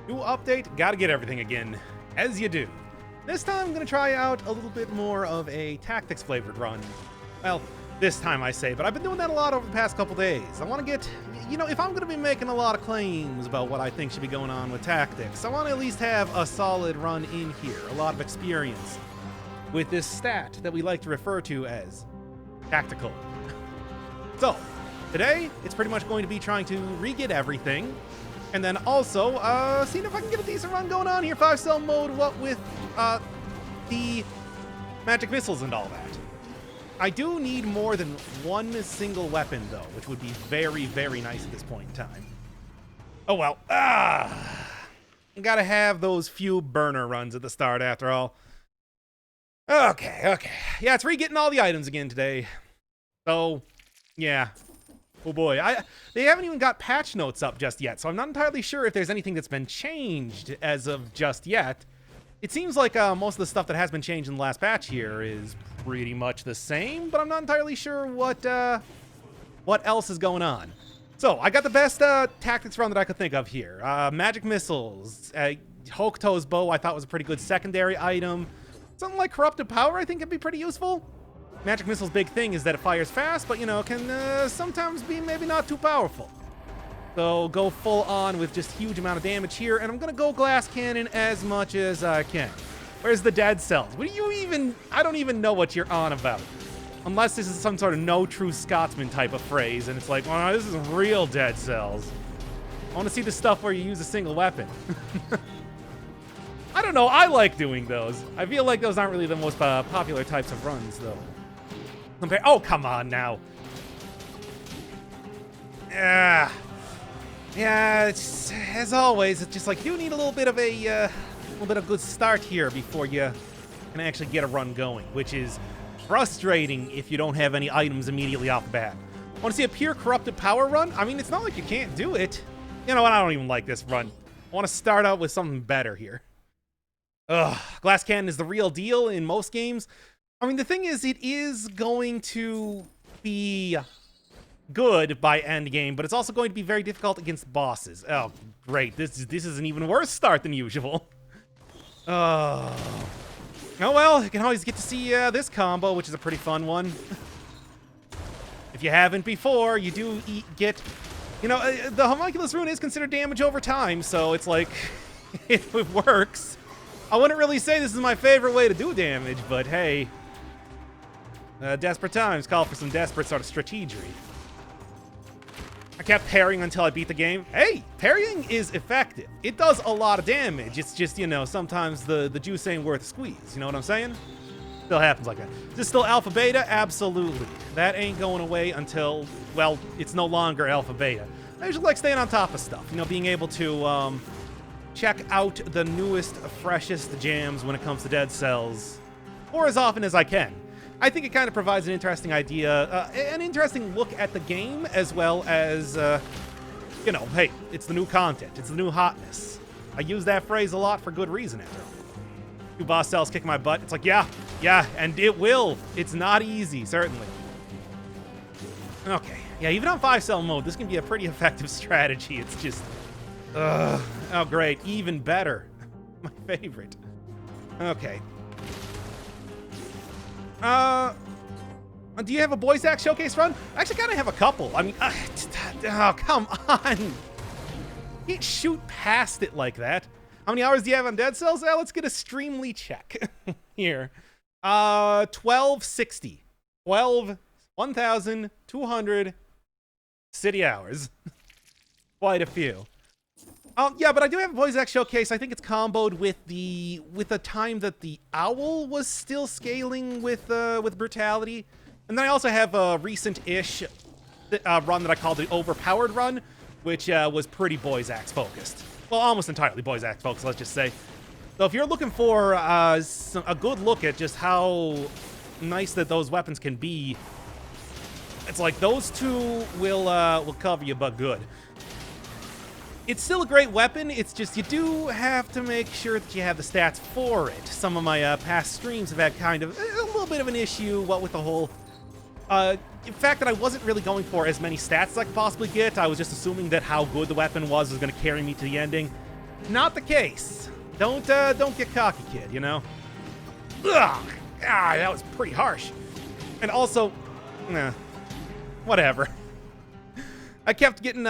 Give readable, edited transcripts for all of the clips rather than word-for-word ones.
New update, gotta get everything again, as you do. This time I'm gonna try out a little bit more of a tactics flavored run. Well, this time I say, but I've been doing that a lot over the past couple days. I want to get, you know, if I'm gonna be making a lot of claims about what I think should be going on with tactics, I want to at least have a solid run in here, a lot of experience with this stat that we like to refer to as tactical. So, today, it's pretty much going to be trying to re-get everything, and then also, seeing if I can get a decent run going on here, 5-cell mode, what with, the magic missiles and all that. I do need more than one single weapon, though, which would be very, very nice at this point in time. Oh, well. Gotta have those few burner runs at the start, after all. Okay. Yeah, it's re-getting all the items again today. So, yeah. Oh boy, they haven't even got patch notes up just yet, so I'm not entirely sure if there's anything that's been changed as of just yet. It seems like most of the stuff that has been changed in the last patch here is pretty much the same, but I'm not entirely sure what else is going on. So, I got the best tactics run that I could think of here. Magic missiles, Hokuto's bow I thought was a pretty good secondary item. Something like corrupted power I think could be pretty useful. Magic missile's big thing is that it fires fast, but, you know, can sometimes be maybe not too powerful. So go full on with just huge amount of damage here, and I'm gonna go glass cannon as much as I can. Where's the dead cells? What do you even... I don't even know what you're on about. Unless this is some sort of no true Scotsman type of phrase, and it's like, well, this is real dead cells. I want to see the stuff where you use a single weapon. I don't know, I like doing those. I feel like those aren't really the most popular types of runs, though. Oh, come on now. Yeah, it's, as always, it's just like you need a little bit of a good start here before you can actually get a run going, which is frustrating if you don't have any items immediately off the bat. Want to see a pure corrupted power run? I mean, it's not like you can't do it. You know what? I don't even like this run. I want to start out with something better here. Ugh, glass cannon is the real deal in most games. I mean, the thing is, it is going to be good by end game, but it's also going to be very difficult against bosses. Oh, great. This is an even worse start than usual. Oh well, you can always get to see this combo, which is a pretty fun one. If you haven't before, you do get... You know, the homunculus rune is considered damage over time, so it's like, it works. I wouldn't really say this is my favorite way to do damage, but hey... desperate times call for some desperate sort of strategy. I kept parrying until I beat the game. Hey, parrying is effective. It does a lot of damage. It's just, you know, sometimes the juice ain't worth a squeeze. You know what I'm saying? Still happens like that. Is this still alpha beta? Absolutely. That ain't going away until, well, it's no longer alpha beta. I usually like staying on top of stuff. You know, being able to check out the newest, freshest jams when it comes to dead cells, or as often as I can. I think it kind of provides an interesting idea, an interesting look at the game, as well as, you know, hey, it's the new content. It's the new hotness. I use that phrase a lot for good reason, after all. 2 boss cells kicking my butt. It's like, yeah, and it will. It's not easy, certainly. Okay, yeah, even on 5-cell mode, this can be a pretty effective strategy. It's just, oh, great, even better. My favorite. Okay. Do you have a Boys Act Showcase run? I actually kind of have a couple. I mean, oh, come on. You can't shoot past it like that. How many hours do you have on Dead Cells? Let's get a Streamly check here. 1260. 1,200 city hours. Quite a few. Yeah, but I do have a Boys Act Showcase. I think it's comboed with the time that the owl was still scaling with brutality, and then I also have a recent-ish run that I called the Overpowered run, which was pretty Boys Act focused. Well, almost entirely Boys Act focused, let's just say. So if you're looking for a good look at just how nice that those weapons can be, it's like those two will cover you, but good. It's still a great weapon, it's just you do have to make sure that you have the stats for it. Some of my past streams have had kind of a little bit of an issue, what with the whole... in fact that I wasn't really going for as many stats as I could possibly get. I was just assuming that how good the weapon was going to carry me to the ending. Not the case. Don't get cocky, kid, you know? Ugh. That was pretty harsh. And also, whatever. I kept getting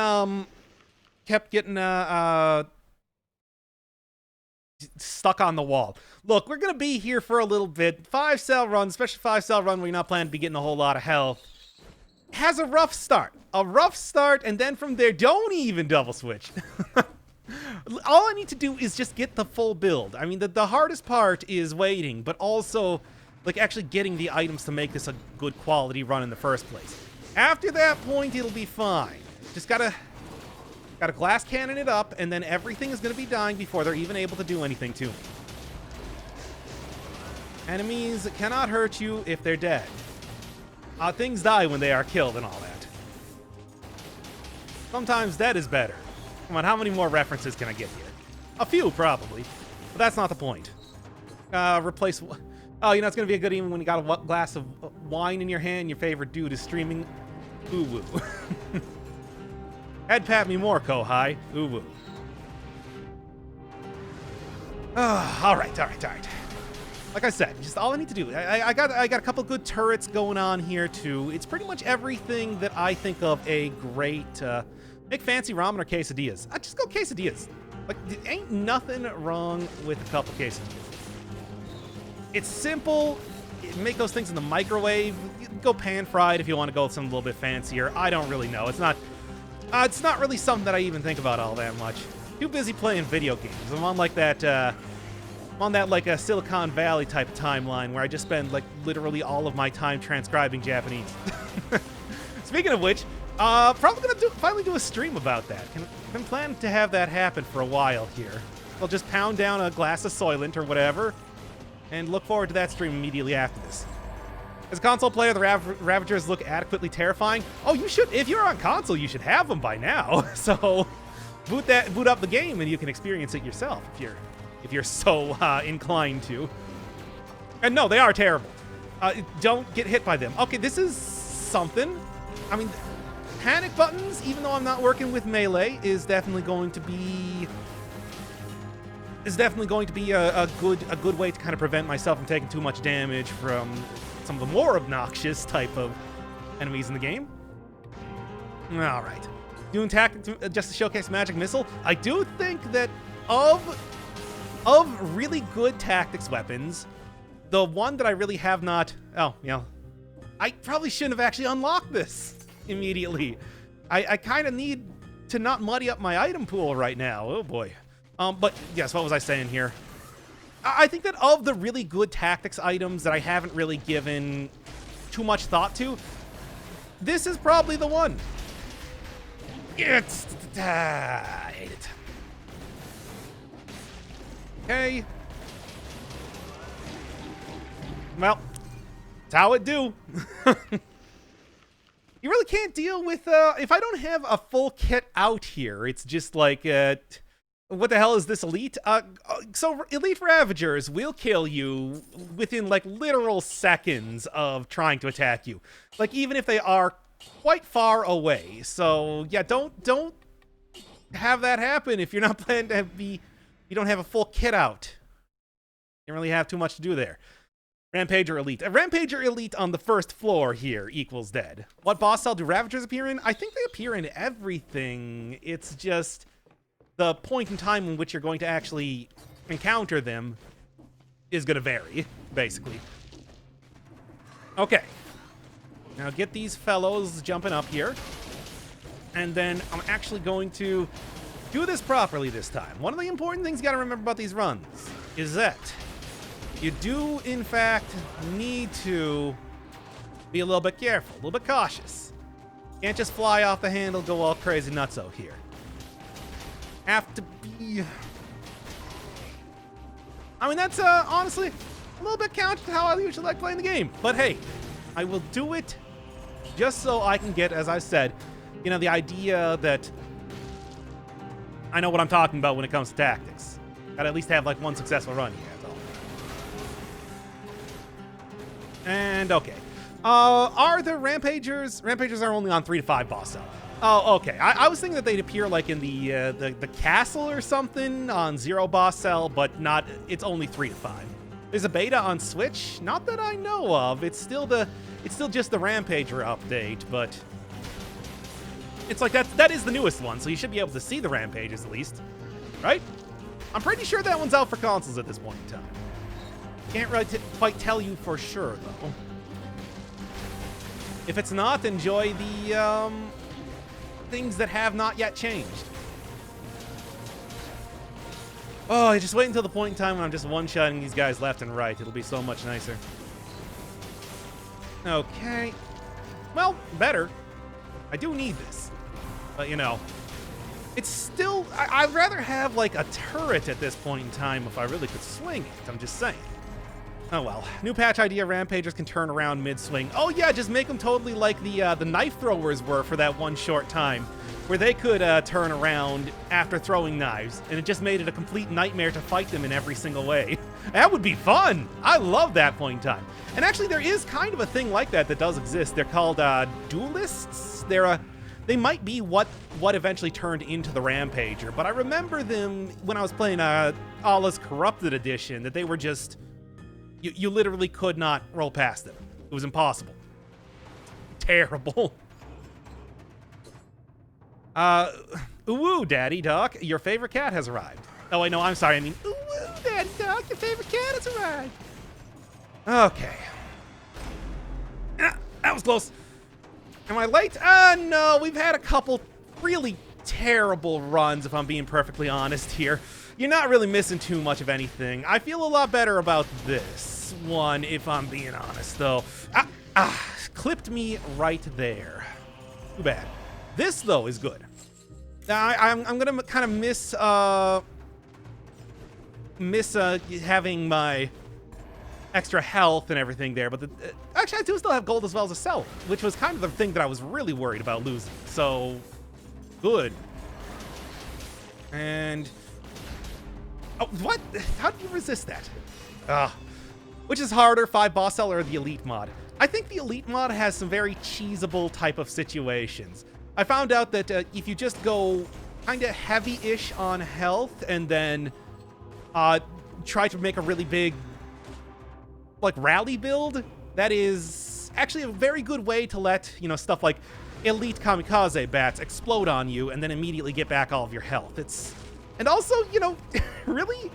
stuck on the wall. Look, we're gonna be here for a little bit. 5-cell run, especially 5-cell run where you're not planning to be getting a whole lot of health, has a rough start. And then from there, don't even double switch. All I need to do is just get the full build. I mean, the hardest part is waiting, but also, like, actually getting the items to make this a good quality run in the first place. After that point, it'll be fine. Just gotta glass cannon it up, and then everything is gonna be dying before they're even able to do anything to me. Enemies cannot hurt you if they're dead. Things die when they are killed and all that. Sometimes dead is better. Come on, how many more references can I get here? A few, probably. But that's not the point. Replace... Oh, you know, it's going to be a good evening when you got a glass of wine in your hand, your favorite dude is streaming uwu. Head pat me more, Kohai. Uwu. All right. Like I said, just all I need to do. I got a couple good turrets going on here, too. It's pretty much everything that I think of a great... Make fancy ramen or quesadillas. I just go quesadillas. Like, there ain't nothing wrong with a couple quesadillas. It's simple. Make those things in the microwave. You can go pan-fried if you want to go with something a little bit fancier. I don't really know. It's not really something that I even think about all that much. Too busy playing video games. I'm on like that, like a Silicon Valley type of timeline where I just spend like literally all of my time transcribing Japanese. Speaking of which, probably gonna finally do a stream about that. Been planning to have that happen for a while here. I'll just pound down a glass of Soylent or whatever, and look forward to that stream immediately after this. As a console player, the Ravagers look adequately terrifying. Oh, you should. If you're on console, you should have them by now. So boot up the game, and you can experience it yourself if you're so inclined to. And no, they are terrible. Don't get hit by them. Okay, this is something. I mean, panic buttons, even though I'm not working with melee, is definitely going to be a good way to kind of prevent myself from taking too much damage from some of the more obnoxious type of enemies in the game. All right, doing tactics just to showcase magic missile. I do think that of really good tactics weapons, the one that I really have not. Oh, you know, I probably shouldn't have actually unlocked this immediately. I kind of need to not muddy up my item pool right now. Oh boy. But yes, what was I saying here? I think that of the really good tactics items that I haven't really given too much thought to, this is probably the one. I hate it. Okay. Well, that's how it do. You really can't deal with, if I don't have a full kit out here, it's just like, what the hell is this elite? So elite Ravagers will kill you within, like, literal seconds of trying to attack you. Like, even if they are quite far away. So, yeah, don't have that happen if you're not planning to you don't have a full kit out. You don't really have too much to do there. Rampager Elite. A Rampager Elite on the first floor here equals dead. What boss cell do Ravagers appear in? I think they appear in everything. It's just the point in time in which you're going to actually encounter them is going to vary, basically. Okay. Now get these fellows jumping up here. And then I'm actually going to do this properly this time. One of the important things you got to remember about these runs is that you do, in fact, need to be a little bit careful, a little bit cautious. Can't just fly off the handle, go all crazy nutso here. Have to be... I mean, that's honestly a little bit counter to how I usually like playing the game. But hey, I will do it just so I can get, as I said, you know, the idea that I know what I'm talking about when it comes to tactics. Gotta at least have like one successful run here. And okay. Are there Rampagers? Rampagers are only on 3 to 5 boss cell. Oh, okay. I was thinking that they'd appear like in the castle or something on Zero Boss Cell, but not. It's only 3 to 5. There's a beta on Switch, not that I know of. It's still just the Rampager update, but it's like that is the newest one, so you should be able to see the Rampages at least, right? I'm pretty sure that one's out for consoles at this point in time. Can't really quite tell you for sure though. If it's not, enjoy the things that have not yet changed. Oh, just wait until the point in time when I'm just one-shotting these guys left and right. It'll be so much nicer. Okay. Well, better. I do need this. But, you know, it's still... I'd rather have, like, a turret at this point in time if I really could swing it. I'm just saying. Oh, well. New patch idea, Rampagers can turn around mid-swing. Oh, yeah, just make them totally like the knife throwers were for that one short time, where they could turn around after throwing knives, and it just made it a complete nightmare to fight them in every single way. That would be fun! I love that point in time. And actually, there is kind of a thing like that does exist. They're called duelists. They might be what eventually turned into the Rampager, but I remember them when I was playing Allah's Corrupted Edition, that they were just... You literally could not roll past them. It was impossible. Terrible. Uwu, Daddy Doc, your favorite cat has arrived. Oh, wait, no, I'm sorry. I mean, uwu, Daddy Doc, your favorite cat has arrived. Okay. That was close. Am I late? No, we've had a couple really terrible runs, if I'm being perfectly honest here. You're not really missing too much of anything. I feel a lot better about this one, if I'm being honest, though. Clipped me right there. Too bad. This, though, is good. I'm gonna kind of miss having my extra health and everything there, but actually I do still have gold as well as a self, which was kind of the thing that I was really worried about losing. So, good. And... Oh, what? How do you resist that? Which is harder, 5 boss cell or the elite mod? I think the elite mod has some very cheesable type of situations. I found out that if you just go kind of heavy-ish on health and then try to make a really big, like, rally build, that is actually a very good way to let, you know, stuff like elite kamikaze bats explode on you and then immediately get back all of your health. And also, you know, really,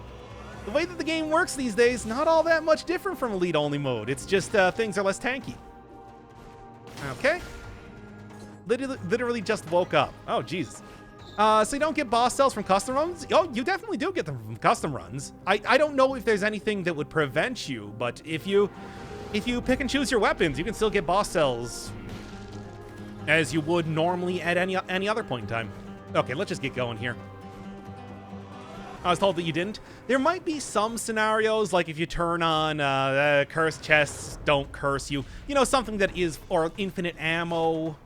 the way that the game works these days, not all that much different from elite-only mode. It's just things are less tanky. Okay. Literally just woke up. Oh, Jesus. So you don't get boss cells from custom runs? Oh, you definitely do get them from custom runs. I don't know if there's anything that would prevent you, but if you pick and choose your weapons, you can still get boss cells as you would normally at any other point in time. Okay, let's just get going here. I was told that you didn't. There might be some scenarios, like if you turn on cursed chests don't curse you. You know, something that is, or infinite ammo.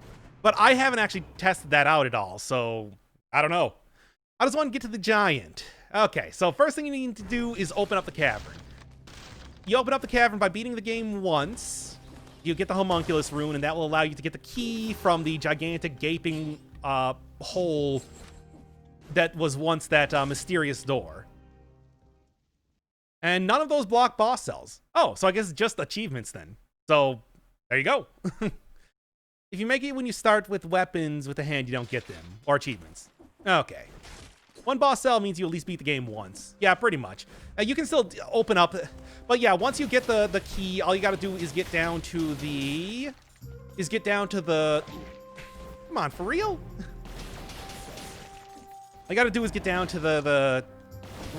But I haven't actually tested that out at all, so I don't know. I just want to get to the giant. Okay, so first thing you need to do is open up the cavern. You open up the cavern by beating the game once. You get the homunculus rune, and that will allow you to get the key from the gigantic gaping hole that was once that mysterious door. And none of those block boss cells. Oh, so I guess it's just achievements then. So, there you go. If you make it when you start with weapons with a hand, you don't get them. Or achievements. Okay. One boss cell means you at least beat the game once. Yeah, pretty much. You can still open up... But yeah, once you get the key, all you gotta do is get down to the... Come on, for real? All you gotta do is get down to the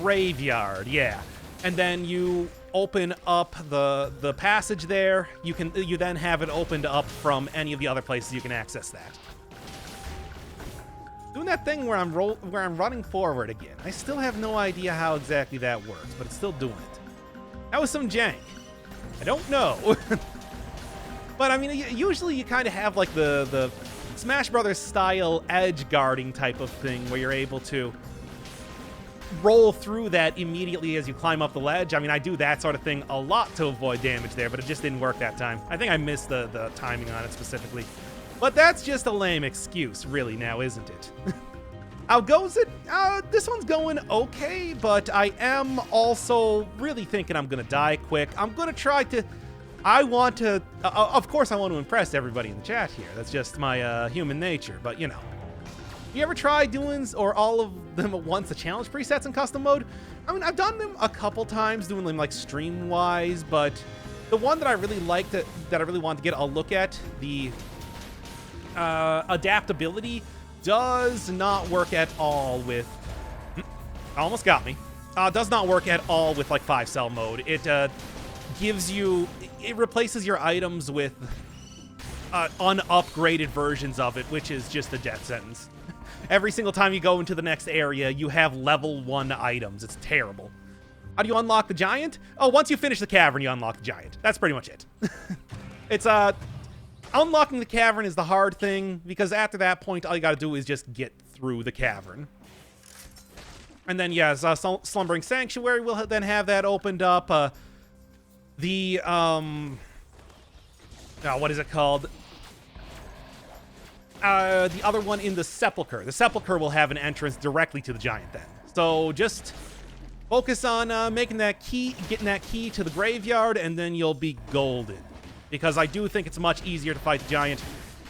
graveyard, yeah. And then you open up the passage there. You then have it opened up from any of the other places you can access that. Doing that thing where I'm running forward again. I still have no idea how exactly that works, but it's still doing it. That was some jank. I don't know. But I mean, usually you kind of have like the Smash Brothers style edge guarding type of thing where you're able to roll through that immediately as you climb up the ledge. I mean, I do that sort of thing a lot to avoid damage there, but it just didn't work that time. I think I missed the timing on it specifically. But that's just a lame excuse, really, now, isn't it? How goes it? This one's going okay, but I am also really thinking I'm going to die quick. I'm going to try to... of course I want to impress everybody in the chat here. That's just my human nature, but you know. You ever try doing, or all of them at once, the challenge presets in custom mode? I mean, I've done them a couple times, doing them like stream-wise, but the one that I really liked, that I really wanted to get a look at, the adaptability, does not work at all with... Almost got me. Does not work at all with like 5-cell mode. It gives you... It replaces your items with unupgraded versions of it, which is just a death sentence. Every single time you go into the next area, you have level 1 items. It's terrible. How do you unlock the giant? Oh, once you finish the cavern, you unlock the giant. That's pretty much it. It's, unlocking the cavern is the hard thing, because after that point, all you gotta do is just get through the cavern. And then, yes, Slumbering Sanctuary will then have that opened up. What is it called? The other one in the Sepulchre. The Sepulchre will have an entrance directly to the giant then. So just focus on making that key, getting that key to the graveyard, and then you'll be golden. Because I do think it's much easier to fight the giant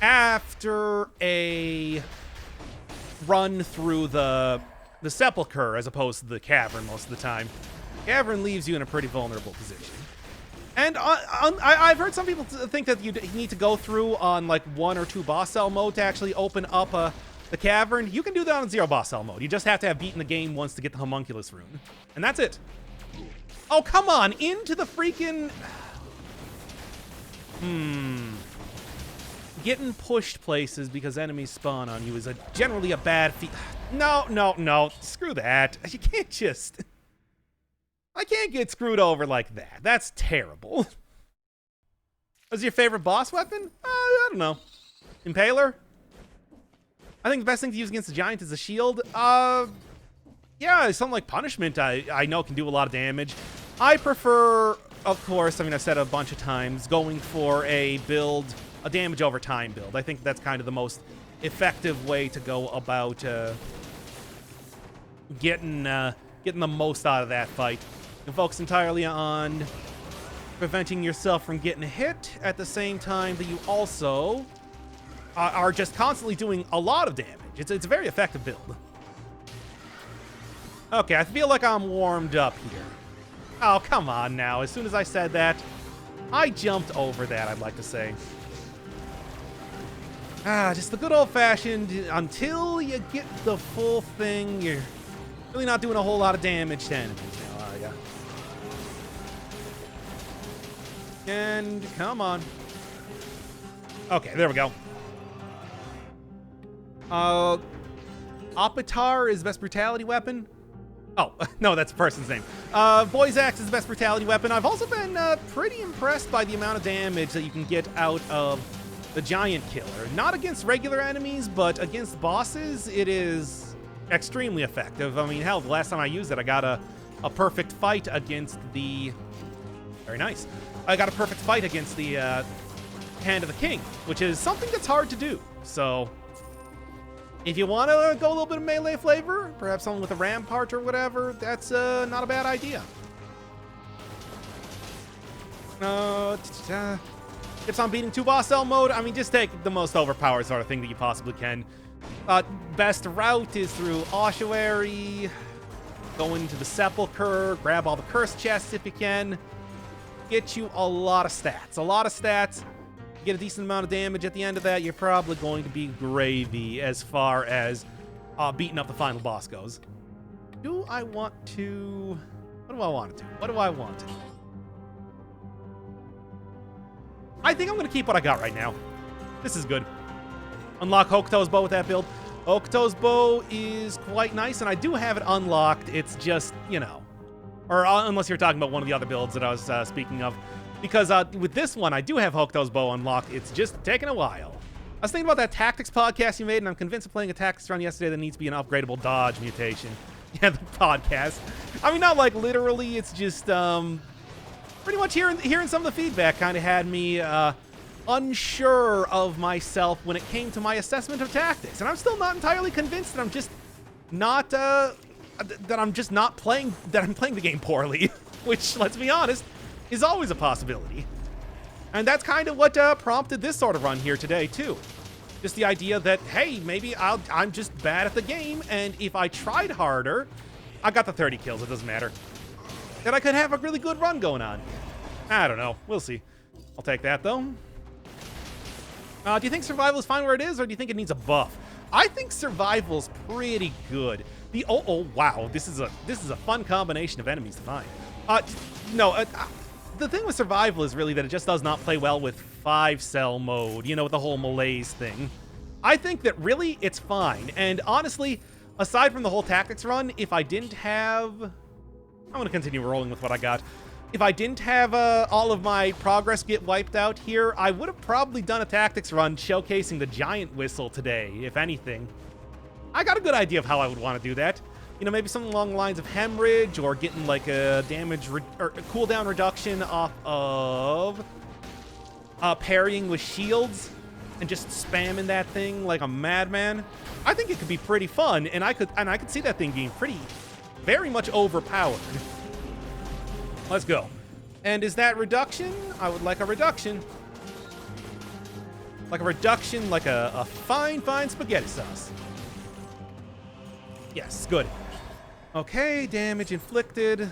after a run through the Sepulchre as opposed to the cavern most of the time. Cavern leaves you in a pretty vulnerable position. And I've heard some people think that you need to go through on like 1 or 2 boss cell mode to actually open up the cavern. You can do that on 0 boss cell mode. You just have to have beaten the game once to get the homunculus rune. And that's it. Oh, come on. Into the freaking... Getting pushed places because enemies spawn on you is generally a bad feat. No. Screw that. You can't just... I can't get screwed over like that. That's terrible. What's your favorite boss weapon? I don't know. Impaler? I think the best thing to use against the giant is a shield. Yeah, something like Punishment I know can do a lot of damage. I prefer, of course, I mean, I've said it a bunch of times, going for a build, a damage over time build. I think that's kind of the most effective way to go about getting the most out of that fight. And focus entirely on preventing yourself from getting hit at the same time that you also are just constantly doing a lot of damage. It's a very effective build. Okay, I feel like I'm warmed up here. Oh, come on now. As soon as I said that, I jumped over that, I'd like to say. Just the good old-fashioned, until you get the full thing, you're really not doing a whole lot of damage to enemies now, are ya? And come on. Okay, there we go. Opitar is best brutality weapon. Oh, no, that's a person's name. Boy's Axe is the best brutality weapon. I've also been pretty impressed by the amount of damage that you can get out of the giant killer. Not against regular enemies, but against bosses, it is extremely effective. I mean, hell, the last time I used it, I got a perfect fight against the... Very nice. I got a perfect fight against the Hand of the King, which is something that's hard to do. So, if you want to go a little bit of melee flavor, perhaps someone with a rampart or whatever, that's not a bad idea. Tips on beating 2 boss cell mode. I mean, just take the most overpowered sort of thing that you possibly can. Best route is through Ossuary, go into the Sepulchre, grab all the curse chests if you can. Get you a lot of stats. A lot of stats. Get a decent amount of damage at the end of that, you're probably going to be gravy as far as beating up the final boss goes. Do I want to... What do I want to do? What do I want to do? I think I'm going to keep what I got right now. This is good. Unlock Hokuto's bow with that build. Hokuto's bow is quite nice, and I do have it unlocked. It's just, you know... Or unless you're talking about one of the other builds that I was speaking of. Because with this one, I do have Hokuto's bow unlocked. It's just taking a while. I was thinking about that Tactics podcast you made, and I'm convinced of playing a Tactics run yesterday that needs to be an upgradable dodge mutation. Yeah, the podcast. I mean, not like literally. It's just pretty much hearing some of the feedback kind of had me unsure of myself when it came to my assessment of tactics, and I'm still not entirely convinced that I'm just not playing the game poorly, which, let's be honest, is always a possibility. And that's kind of what prompted this sort of run here today too. Just the idea that, hey, maybe I'm just bad at the game, and if I tried harder, I got the 30 kills, it doesn't matter, that I could have a really good run going on. I don't know, we'll see. I'll take that though. Do you think survival is fine where it is, or do you think it needs a buff? I think survival's pretty good. Oh wow, this is a fun combination of enemies to find. The thing with survival is really that it just does not play well with 5-cell mode, you know, with the whole malaise thing. I think that really it's fine, and honestly, aside from the whole tactics run, if I didn't have... I'm going to continue rolling with what I got. If I didn't have all of my progress get wiped out here, I would have probably done a tactics run showcasing the giant whistle today, if anything. I got a good idea of how I would want to do that. You know, maybe something along the lines of hemorrhage, or getting like a damage or a cooldown reduction off of parrying with shields and just spamming that thing like a madman. I think it could be pretty fun, and I could see that thing being very much overpowered. Let's go. And is that reduction? I would like a reduction. Like a reduction, like a fine spaghetti sauce. Yes, good. Okay, damage inflicted.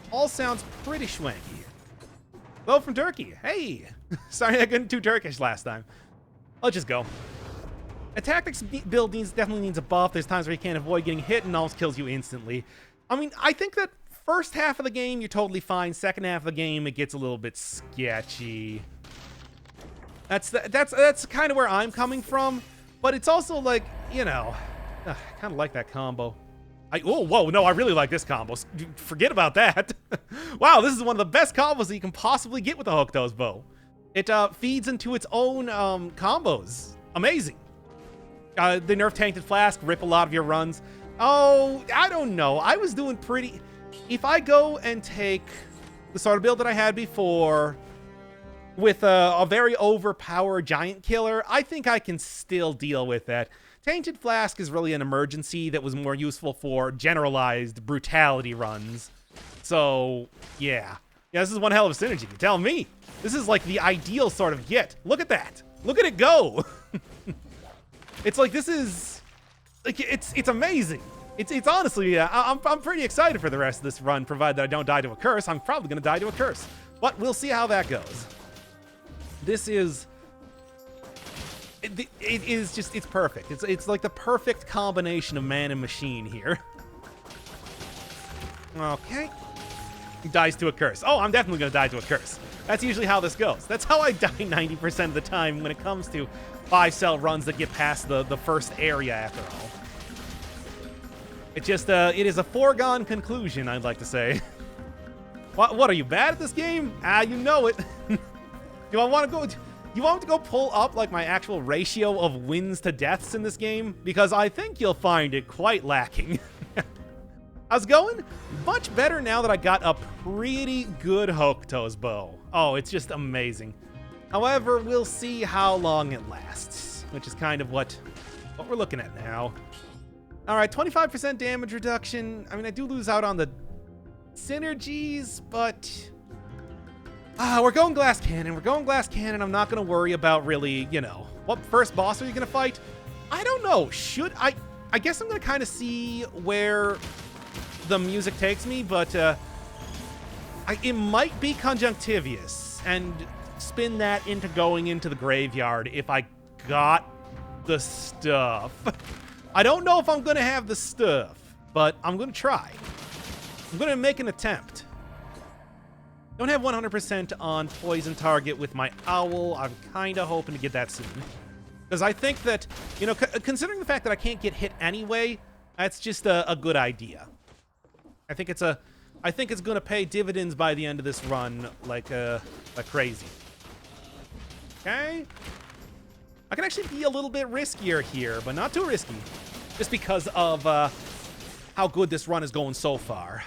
All sounds pretty schwanky. Hello from Turkey. Hey! Sorry I couldn't do Turkish last time. Let's just go. A tactics build definitely needs a buff. There's times where you can't avoid getting hit and almost kills you instantly. I mean, I think that first half of the game, you're totally fine. Second half of the game, it gets a little bit sketchy. That's kind of where I'm coming from. But it's also like, you know, I kind of like that combo. Whoa, no, I really like this combo. Forget about that. Wow, this is one of the best combos that you can possibly get with the Hookto's bow. It feeds into its own combos. Amazing. The nerf tainted flask, rip a lot of your runs. Oh, I don't know. I was doing pretty... If I go and take the sort of build that I had before with a very overpowered giant killer, I think I can still deal with that. Tainted Flask is really an emergency that was more useful for generalized brutality runs. So, yeah. Yeah, this is one hell of a synergy. You tell me. This is like the ideal sort of get. Look at that. Look at it go. It's like, this is... Like, it's amazing. It's honestly, I'm pretty excited for the rest of this run, provided that I don't die to a curse. I'm probably going to die to a curse. But we'll see how that goes. This is... It is just, it's perfect. It's like the perfect combination of man and machine here. Okay. He dies to a curse. Oh, I'm definitely going to die to a curse. That's usually how this goes. That's how I die 90% of the time when it comes to 5-cell runs that get past the first area after all. It just, it is a foregone conclusion, I'd like to say. What are you, bad at this game? You know it. Do I want to go... You want to go pull up, like, my actual ratio of wins to deaths in this game? Because I think you'll find it quite lacking. How's it going? Much better now that I got a pretty good Hokuto's bow. Oh, it's just amazing. However, we'll see how long it lasts, which is kind of what we're looking at now. All right, 25% damage reduction. I mean, I do lose out on the synergies, but... we're going glass cannon. We're going glass cannon. I'm not going to worry about really, you know, what first boss are you going to fight? I don't know. Should I guess I'm going to kind of see where the music takes me, but it might be Conjunctivius and spin that into going into the graveyard if I got the stuff. I don't know if I'm going to have the stuff, but I'm going to try. I'm going to make an attempt. Don't have 100% on poison target with my owl. I'm kind of hoping to get that soon. Because I think that, you know, considering the fact that I can't get hit anyway, that's just a good idea. I think it's going to pay dividends by the end of this run like crazy. Okay. I can actually be a little bit riskier here, but not too risky. Just because of how good this run is going so far.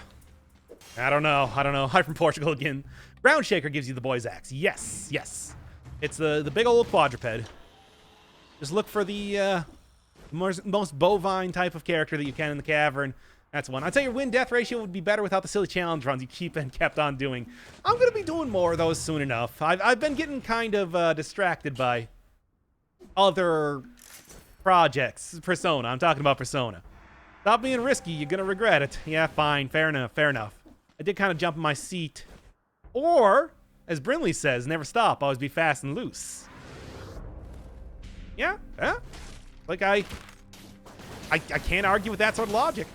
I don't know. Hi from Portugal again. Ground Shaker gives you the boy's axe. Yes. It's the big old quadruped. Just look for the most bovine type of character that you can in the cavern. That's one. I'd say your win-death ratio would be better without the silly challenge runs you kept on doing. I'm going to be doing more of those soon enough. I've been getting kind of distracted by other projects. Persona. I'm talking about Persona. Stop being risky. You're going to regret it. Yeah, fine. Fair enough. Fair enough. I did kind of jump in my seat. Or, as Brinley says, never stop. Always be fast and loose. Yeah. Like, I can't argue with that sort of logic.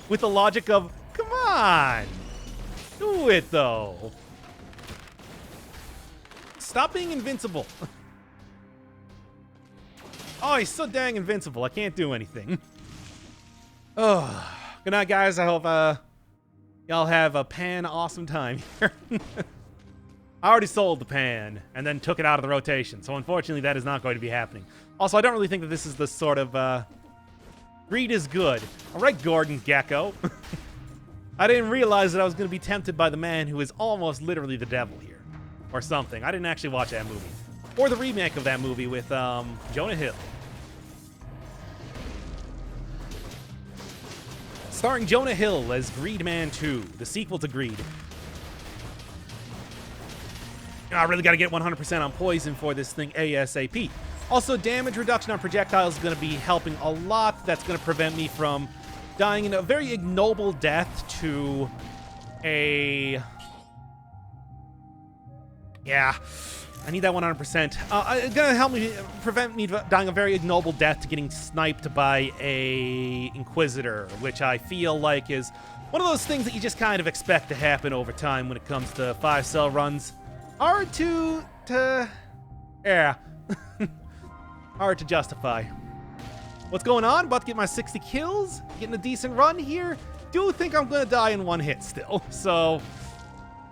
With the logic of, come on. Do it, though. Stop being invincible. Oh, he's so dang invincible. I can't do anything. Oh, good night, guys. I hope y'all have a pan awesome time here. I already sold the pan and then took it out of the rotation, so unfortunately that is not going to be happening. Also, I don't really think that this is the sort of greed is good. All right, Gordon Gecko. I didn't realize that I was going to be tempted by the man who is almost literally the devil here, or something. I didn't actually watch that movie, or the remake of that movie with Jonah Hill. Starring Jonah Hill as Greed Man 2, the sequel to Greed. I really got to get 100% on poison for this thing ASAP. Also, damage reduction on projectiles is going to be helping a lot. That's going to prevent me from dying in a very ignoble death to a... Yeah, I need that 100%. It's going to help me prevent me dying a very ignoble death to getting sniped by a Inquisitor, which I feel like is one of those things that you just kind of expect to happen over time when it comes to 5-cell runs. Hard to yeah. Hard to justify. What's going on? About to get my 60 kills. Getting a decent run here. Do think I'm going to die in one hit still. So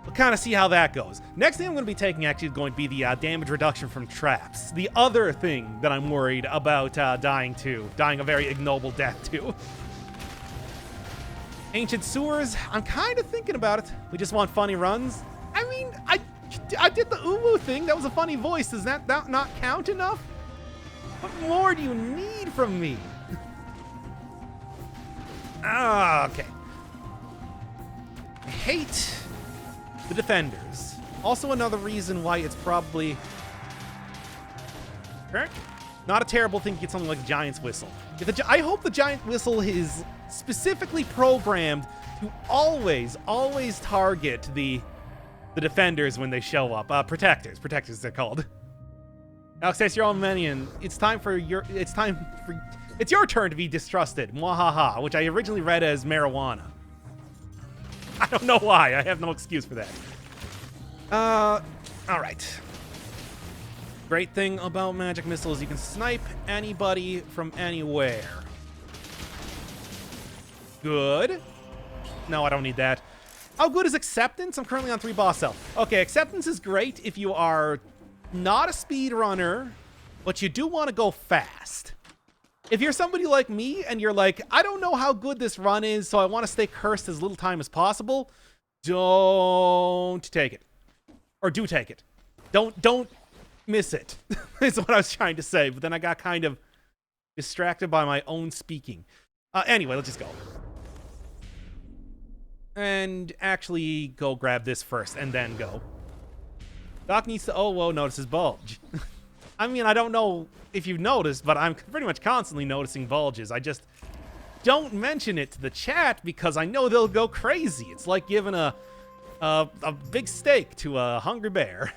we'll kind of see how that goes. Next thing I'm going to be taking actually is going to be the damage reduction from traps. The other thing that I'm worried about dying to. Dying a very ignoble death to. Ancient Sewers. I'm kind of thinking about it. We just want funny runs. I mean, I did the uwu thing. That was a funny voice. Does that not count enough? What more do you need from me? Okay. I hate the defenders. Also another reason why it's probably not a terrible thing to get something like a Giant's Whistle. I hope the Giant Whistle is specifically programmed to always target the defenders when they show up. Protectors they're called. Alex, that's your own minion. It's your turn to be distrusted. Mwahaha, which I originally read as marijuana. I don't know why. I have no excuse for that. All right. Great thing about magic missile is you can snipe anybody from anywhere. Good. No, I don't need that. How good is Acceptance? I'm currently on 3 boss health. Okay, Acceptance is great if you are not a speedrunner, but you do want to go fast. If you're somebody like me and you're like, I don't know how good this run is, so I want to stay cursed as little time as possible, don't take it. Or do take it. Don't miss it, is what I was trying to say, but then I got kind of distracted by my own speaking. Anyway, let's just go. And actually go grab this first and then go. Doc needs to notice his bulge. I mean, I don't know if you've noticed, but I'm pretty much constantly noticing bulges. I just don't mention it to the chat because I know they'll go crazy. It's like giving a big steak to a hungry bear.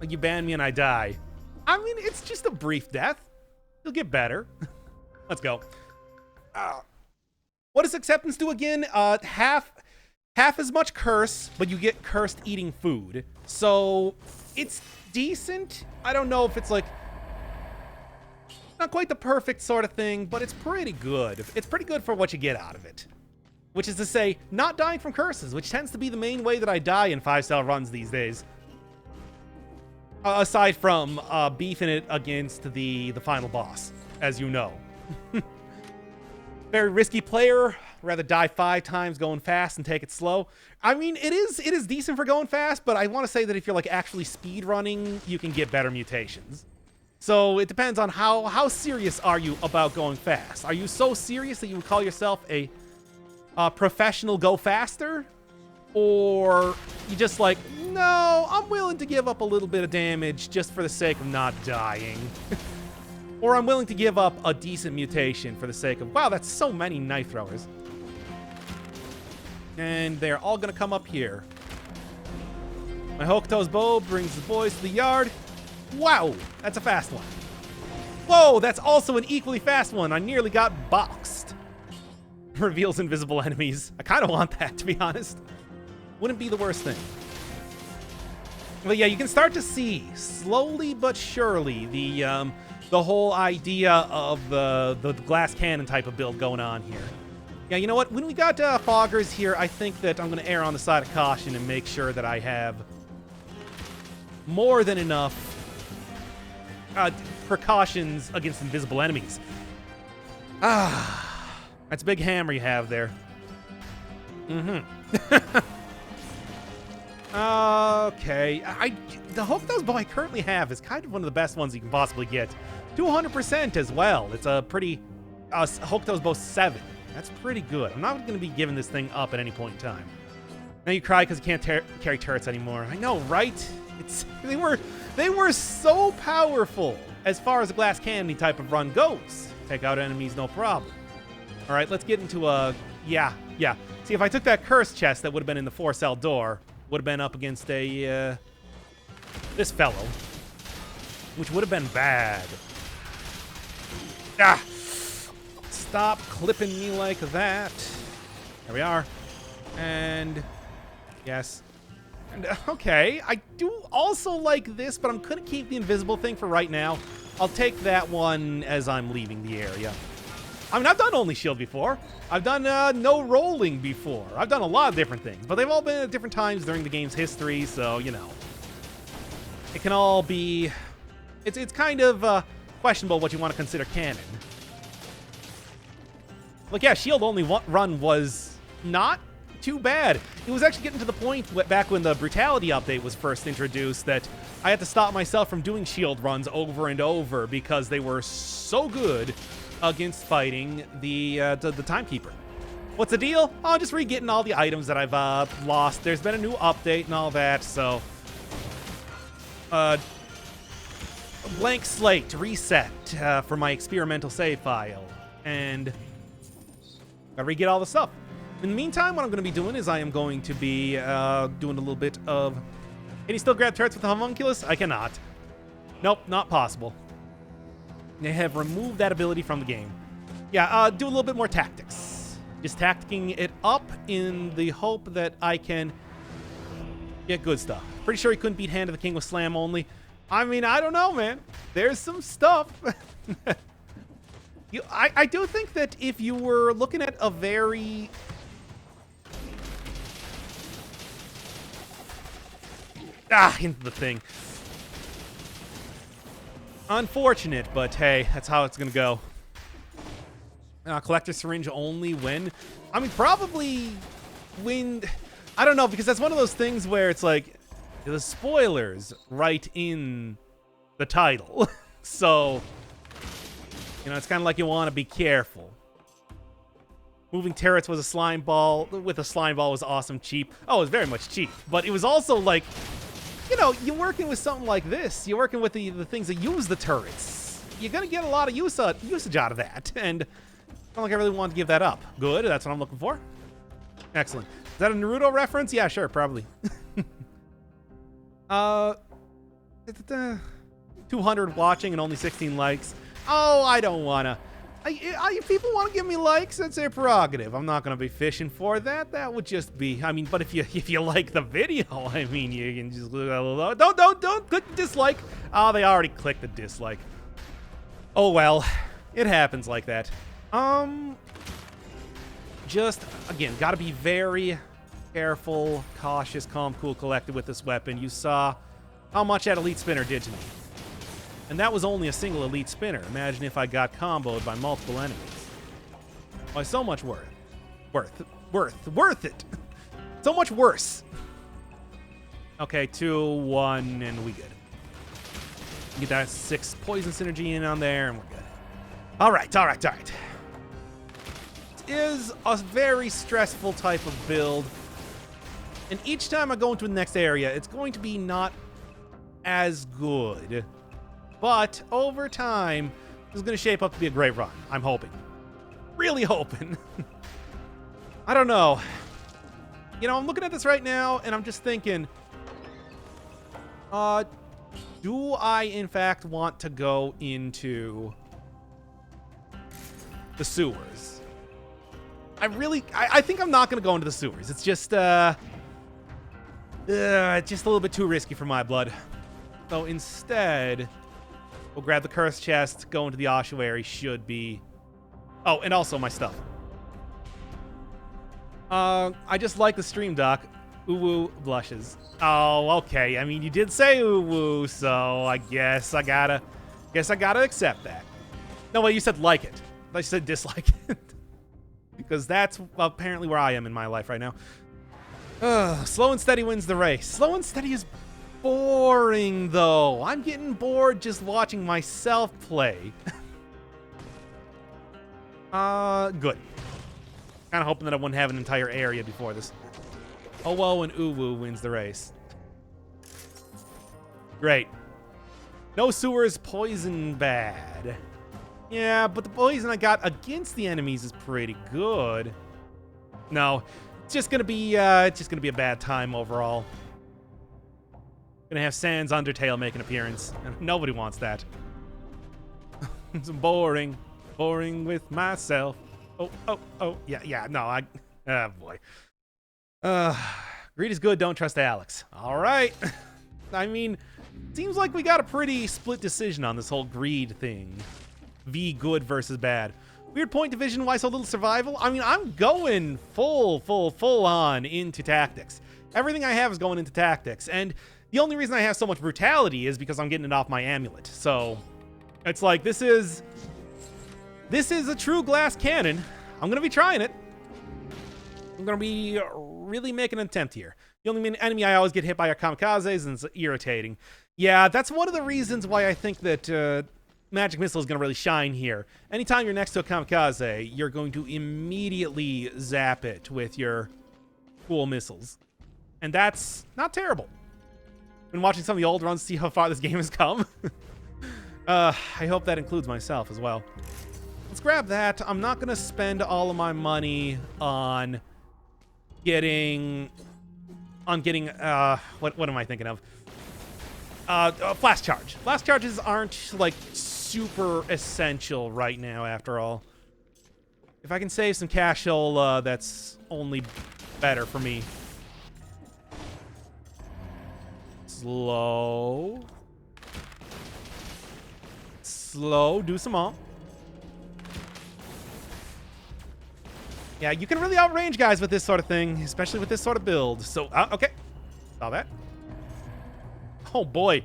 Like you ban me and I die. I mean, it's just a brief death. You'll get better. Let's go. What does Acceptance do again? Half as much curse, but you get cursed eating food. So it's decent. I don't know if it's like not quite the perfect sort of thing, but it's pretty good. It's pretty good for what you get out of it. Which is to say, not dying from curses, which tends to be the main way that I die in 5-star runs these days. Aside from beefing it against the final boss, as you know. Very risky player. rather die 5 times going fast and take it slow. I mean, it is decent for going fast, but I want to say that if you're like actually speed running, you can get better mutations. So it depends on how serious are you about going fast. Are you so serious that you would call yourself a professional go faster? Or you just like, no, I'm willing to give up a little bit of damage just for the sake of not dying. Or I'm willing to give up a decent mutation for the sake of, wow, that's so many knife throwers. And they're all gonna come up here. My Hokuto's bow brings the boys to the yard. Wow, that's a fast one. Whoa, that's also an equally fast one. I nearly got boxed. Reveals invisible enemies. I kind of want that, to be honest. Wouldn't be the worst thing. But yeah, you can start to see, slowly but surely, the whole idea of the glass cannon type of build going on here. Yeah, you know what? When we got foggers here, I think that I'm going to err on the side of caution and make sure that I have more than enough precautions against invisible enemies. Ah, that's a big hammer you have there. Okay, the Hokuto's bow I currently have is kind of one of the best ones you can possibly get. 200% as well. It's a pretty Hokuto's bow 7. That's pretty good. I'm not going to be giving this thing up at any point in time. Now you cry because you can't carry turrets anymore. I know, right? They were so powerful as far as a glass candy type of run goes. Take out enemies, no problem. All right, let's get into a yeah. See, if I took that curse chest that would have been in the 4-cell door, would have been up against a this fellow, which would have been bad. Ah! Stop clipping me like that. There we are. And yes. And okay, I do also like this, but I'm gonna keep the invisible thing for right now. I'll take that one as I'm leaving the area. I mean, I've done only shield before. I've done no rolling before. I've done a lot of different things, but they've all been at different times during the game's history, so, you know. It can all be... It's kind of questionable what you want to consider canon. Like, yeah, shield only run was not too bad. It was actually getting to the point back when the brutality update was first introduced that I had to stop myself from doing shield runs over and over because they were so good against fighting the timekeeper. What's the deal? Oh, just re-getting all the items that I've lost. There's been a new update and all that, so blank slate reset for my experimental save file, and gotta re-get all the stuff. In the meantime, what I'm going to be doing is I am going to be doing a little bit of... Can you still grab turrets with the homunculus? I cannot. Nope, not possible. They have removed that ability from the game. Yeah, do a little bit more tactics. Just tacticking it up in the hope that I can get good stuff. Pretty sure he couldn't beat Hand of the King with Slam only. I mean, I don't know, man. There's some stuff. I do think that if you were looking at a very... into the thing. Unfortunate, but hey, that's how it's gonna go. Collector syringe only when... I mean, probably when... I don't know, because that's one of those things where it's like, the spoilers right in the title. So, you know, it's kind of like you want to be careful. Moving turrets was a slime ball. With a slime ball was awesome cheap. Oh, it was very much cheap. But it was also like... You know, you're working with something like this. You're working with the things that use the turrets. You're going to get a lot of usage out of that. And I don't think I really want to give that up. Good, that's what I'm looking for. Excellent. Is that a Naruto reference? Yeah, sure, probably. 200 watching and only 16 likes. Oh, I don't want to. If people want to give me likes, that's their prerogative. I'm not going to be fishing for that. That would just be... I mean, but if you like the video, I mean, you can just... Don't click dislike. Oh, they already clicked the dislike. Oh, well. It happens like that. Just, again, got to be very careful, cautious, calm, cool, collected with this weapon. You saw how much that Elite Spinner did to me. And that was only a single Elite Spinner. Imagine if I got comboed by multiple enemies. Why, so much worse. Worth it. So much worse. Okay, 2, 1, and we good. Get that 6 poison synergy in on there, and we're good. All right. It is a very stressful type of build. And each time I go into the next area, it's going to be not as good. But over time, this is going to shape up to be a great run. I'm hoping. Really hoping. I don't know. You know, I'm looking at this right now, and I'm just thinking, do I, in fact, want to go into the sewers? I think I'm not going to go into the sewers. It's just a little bit too risky for my blood. So instead, we'll grab the cursed chest, go into the ossuary, should be... Oh, and also my stuff. I just like the stream, Doc. Uwu blushes. Oh, okay. I mean, you did say uwu, so I guess I gotta accept that. No, wait, you said like it. I said dislike it. Because that's apparently where I am in my life right now. Slow and steady wins the race. Slow and steady is boring, though. I'm getting bored just watching myself play. Good. Kind of hoping that I wouldn't have an entire area before this. Owo and Uwu wins the race. Great. No sewers, poison bad. Yeah, but the poison I got against the enemies is pretty good. No, it's just gonna be a bad time overall. Gonna have Sans Undertale make an appearance, and nobody wants that. It's boring with myself. Oh, yeah, no, oh boy. Greed is good, don't trust Alex. All right. I mean, seems like we got a pretty split decision on this whole greed thing. V good versus bad. Weird point division, why so little survival? I mean, I'm going full on into tactics. Everything I have is going into tactics, and the only reason I have so much brutality is because I'm getting it off my amulet. So, it's like, this is a true glass cannon. I'm gonna be trying it. I'm gonna be really making an attempt here. The only enemy I always get hit by are kamikazes, and it's irritating. Yeah, that's one of the reasons why I think that Magic Missile is gonna really shine here. Anytime you're next to a kamikaze, you're going to immediately zap it with your cool missiles. And that's not terrible. Been watching some of the old runs to see how far this game has come. I hope that includes myself as well. Let's grab that. I'm not gonna spend all of my money on getting what am I thinking of? Flash charge. Flash charges aren't like super essential right now after all. If I can save some cash, that's only better for me. Slow, do some more. Yeah, you can really outrange guys with this sort of thing, especially with this sort of build. So, okay. Saw that. Oh, boy.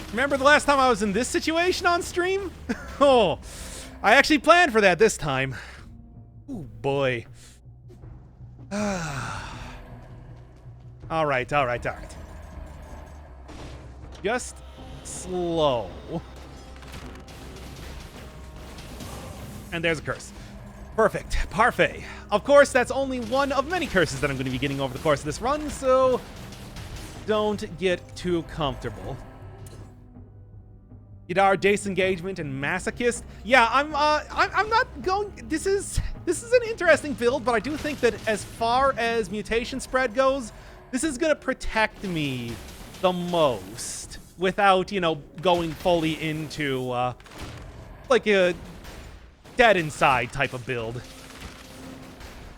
Remember the last time I was in this situation on stream? Oh, I actually planned for that this time. Oh, boy. All right. Just slow. And there's a curse. Perfect. Parfait. Of course, that's only one of many curses that I'm going to be getting over the course of this run, so don't get too comfortable. Yadar, disengagement, and masochist. Yeah, I'm not going... This is an interesting build, but I do think that as far as mutation spread goes, this is going to protect me the most without, going fully into, like a dead inside type of build.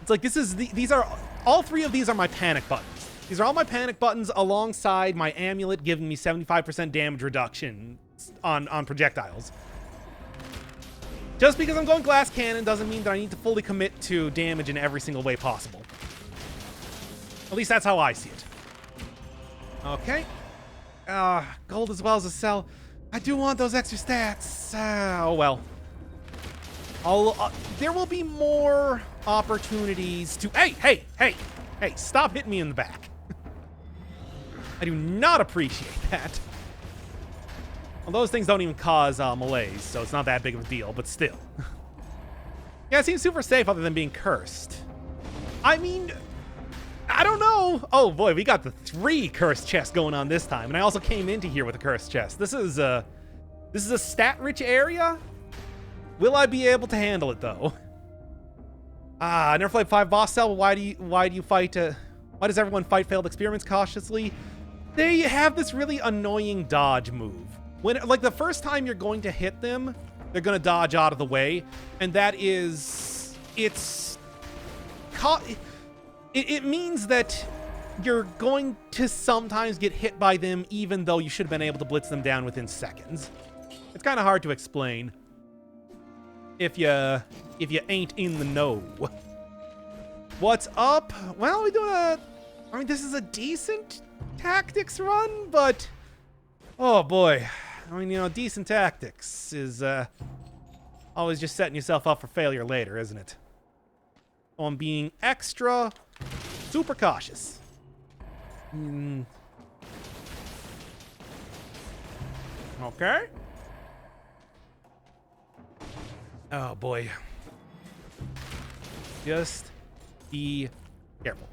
It's like these are all three of these are my panic buttons. These are all my panic buttons alongside my amulet giving me 75% damage reduction on projectiles. Just because I'm going glass cannon doesn't mean that I need to fully commit to damage in every single way possible. At least that's how I see it. Okay. Gold as well as a cell. I do want those extra stats. Oh well. There will be more opportunities to... Hey, stop hitting me in the back. I do not appreciate that. Well, those things don't even cause malaise, so it's not that big of a deal, but still. Yeah, it seems super safe other than being cursed. I mean, I don't know. Oh boy, we got the 3 cursed chests going on this time, and I also came into here with a cursed chest. This is a stat-rich area. Will I be able to handle it though? Never played 5 boss cell. Why do you fight? Why does everyone fight failed experiments cautiously? They have this really annoying dodge move. When, like, the first time you're going to hit them, they're going to dodge out of the way. And that is... It means that you're going to sometimes get hit by them even though you should have been able to blitz them down within seconds. It's kind of hard to explain if you ain't in the know. What's up? Well, we're doing I mean, this is a decent tactics run, but... Oh, boy. I mean, you know, decent tactics is always just setting yourself up for failure later, isn't it? On being extra super cautious. Okay. Oh, boy. Just be careful.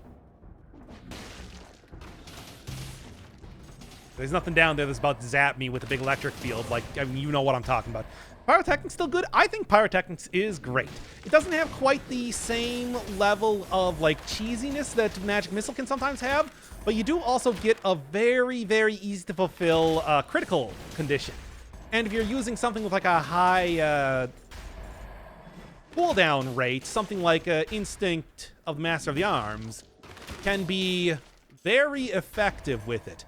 There's nothing down there that's about to zap me with a big electric field. Like, I mean, you know what I'm talking about. Pyrotechnics still good? I think Pyrotechnics is great. It doesn't have quite the same level of, like, cheesiness that Magic Missile can sometimes have, but you do also get a very, very easy to fulfill critical condition. And if you're using something with, like, a high cooldown rate, something like Instinct of the Master of the Arms can be very effective with it.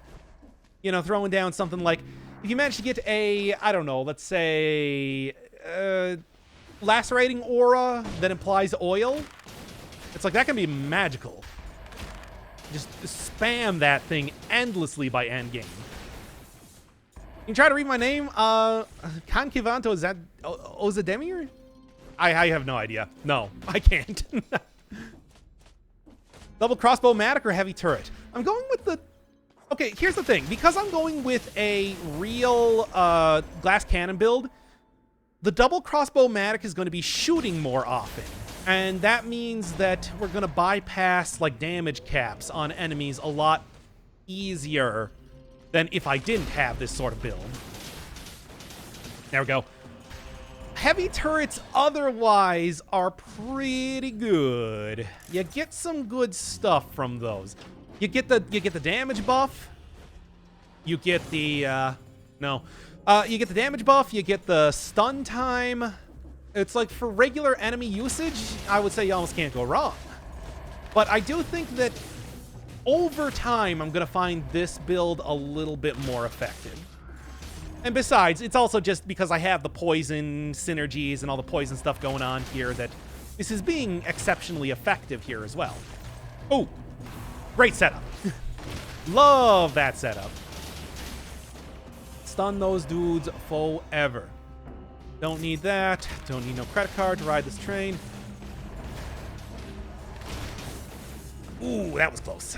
You know, throwing down something like, if you manage to get a, I don't know, let's say, lacerating aura that implies oil, it's like, that can be magical. Just spam that thing endlessly by endgame. You can try to read my name, Kankivanto, is that Ozademir? I have no idea. No, I can't. Double crossbow matic or heavy turret? I'm going with the... Okay, here's the thing. Because I'm going with a real glass cannon build, the double crossbow matic is going to be shooting more often. And that means that we're going to bypass, like, damage caps on enemies a lot easier than if I didn't have this sort of build. There we go. Heavy turrets otherwise are pretty good. You get some good stuff from those. You get the damage buff. You get the you get the damage buff, you get the stun time. It's like for regular enemy usage, I would say you almost can't go wrong. But I do think that over time I'm going to find this build a little bit more effective. And besides, it's also just because I have the poison synergies and all the poison stuff going on here that this is being exceptionally effective here as well. Oh, great setup. Love that setup. Stun those dudes forever. Don't need that. Don't need no credit card to ride this train. Ooh, that was close.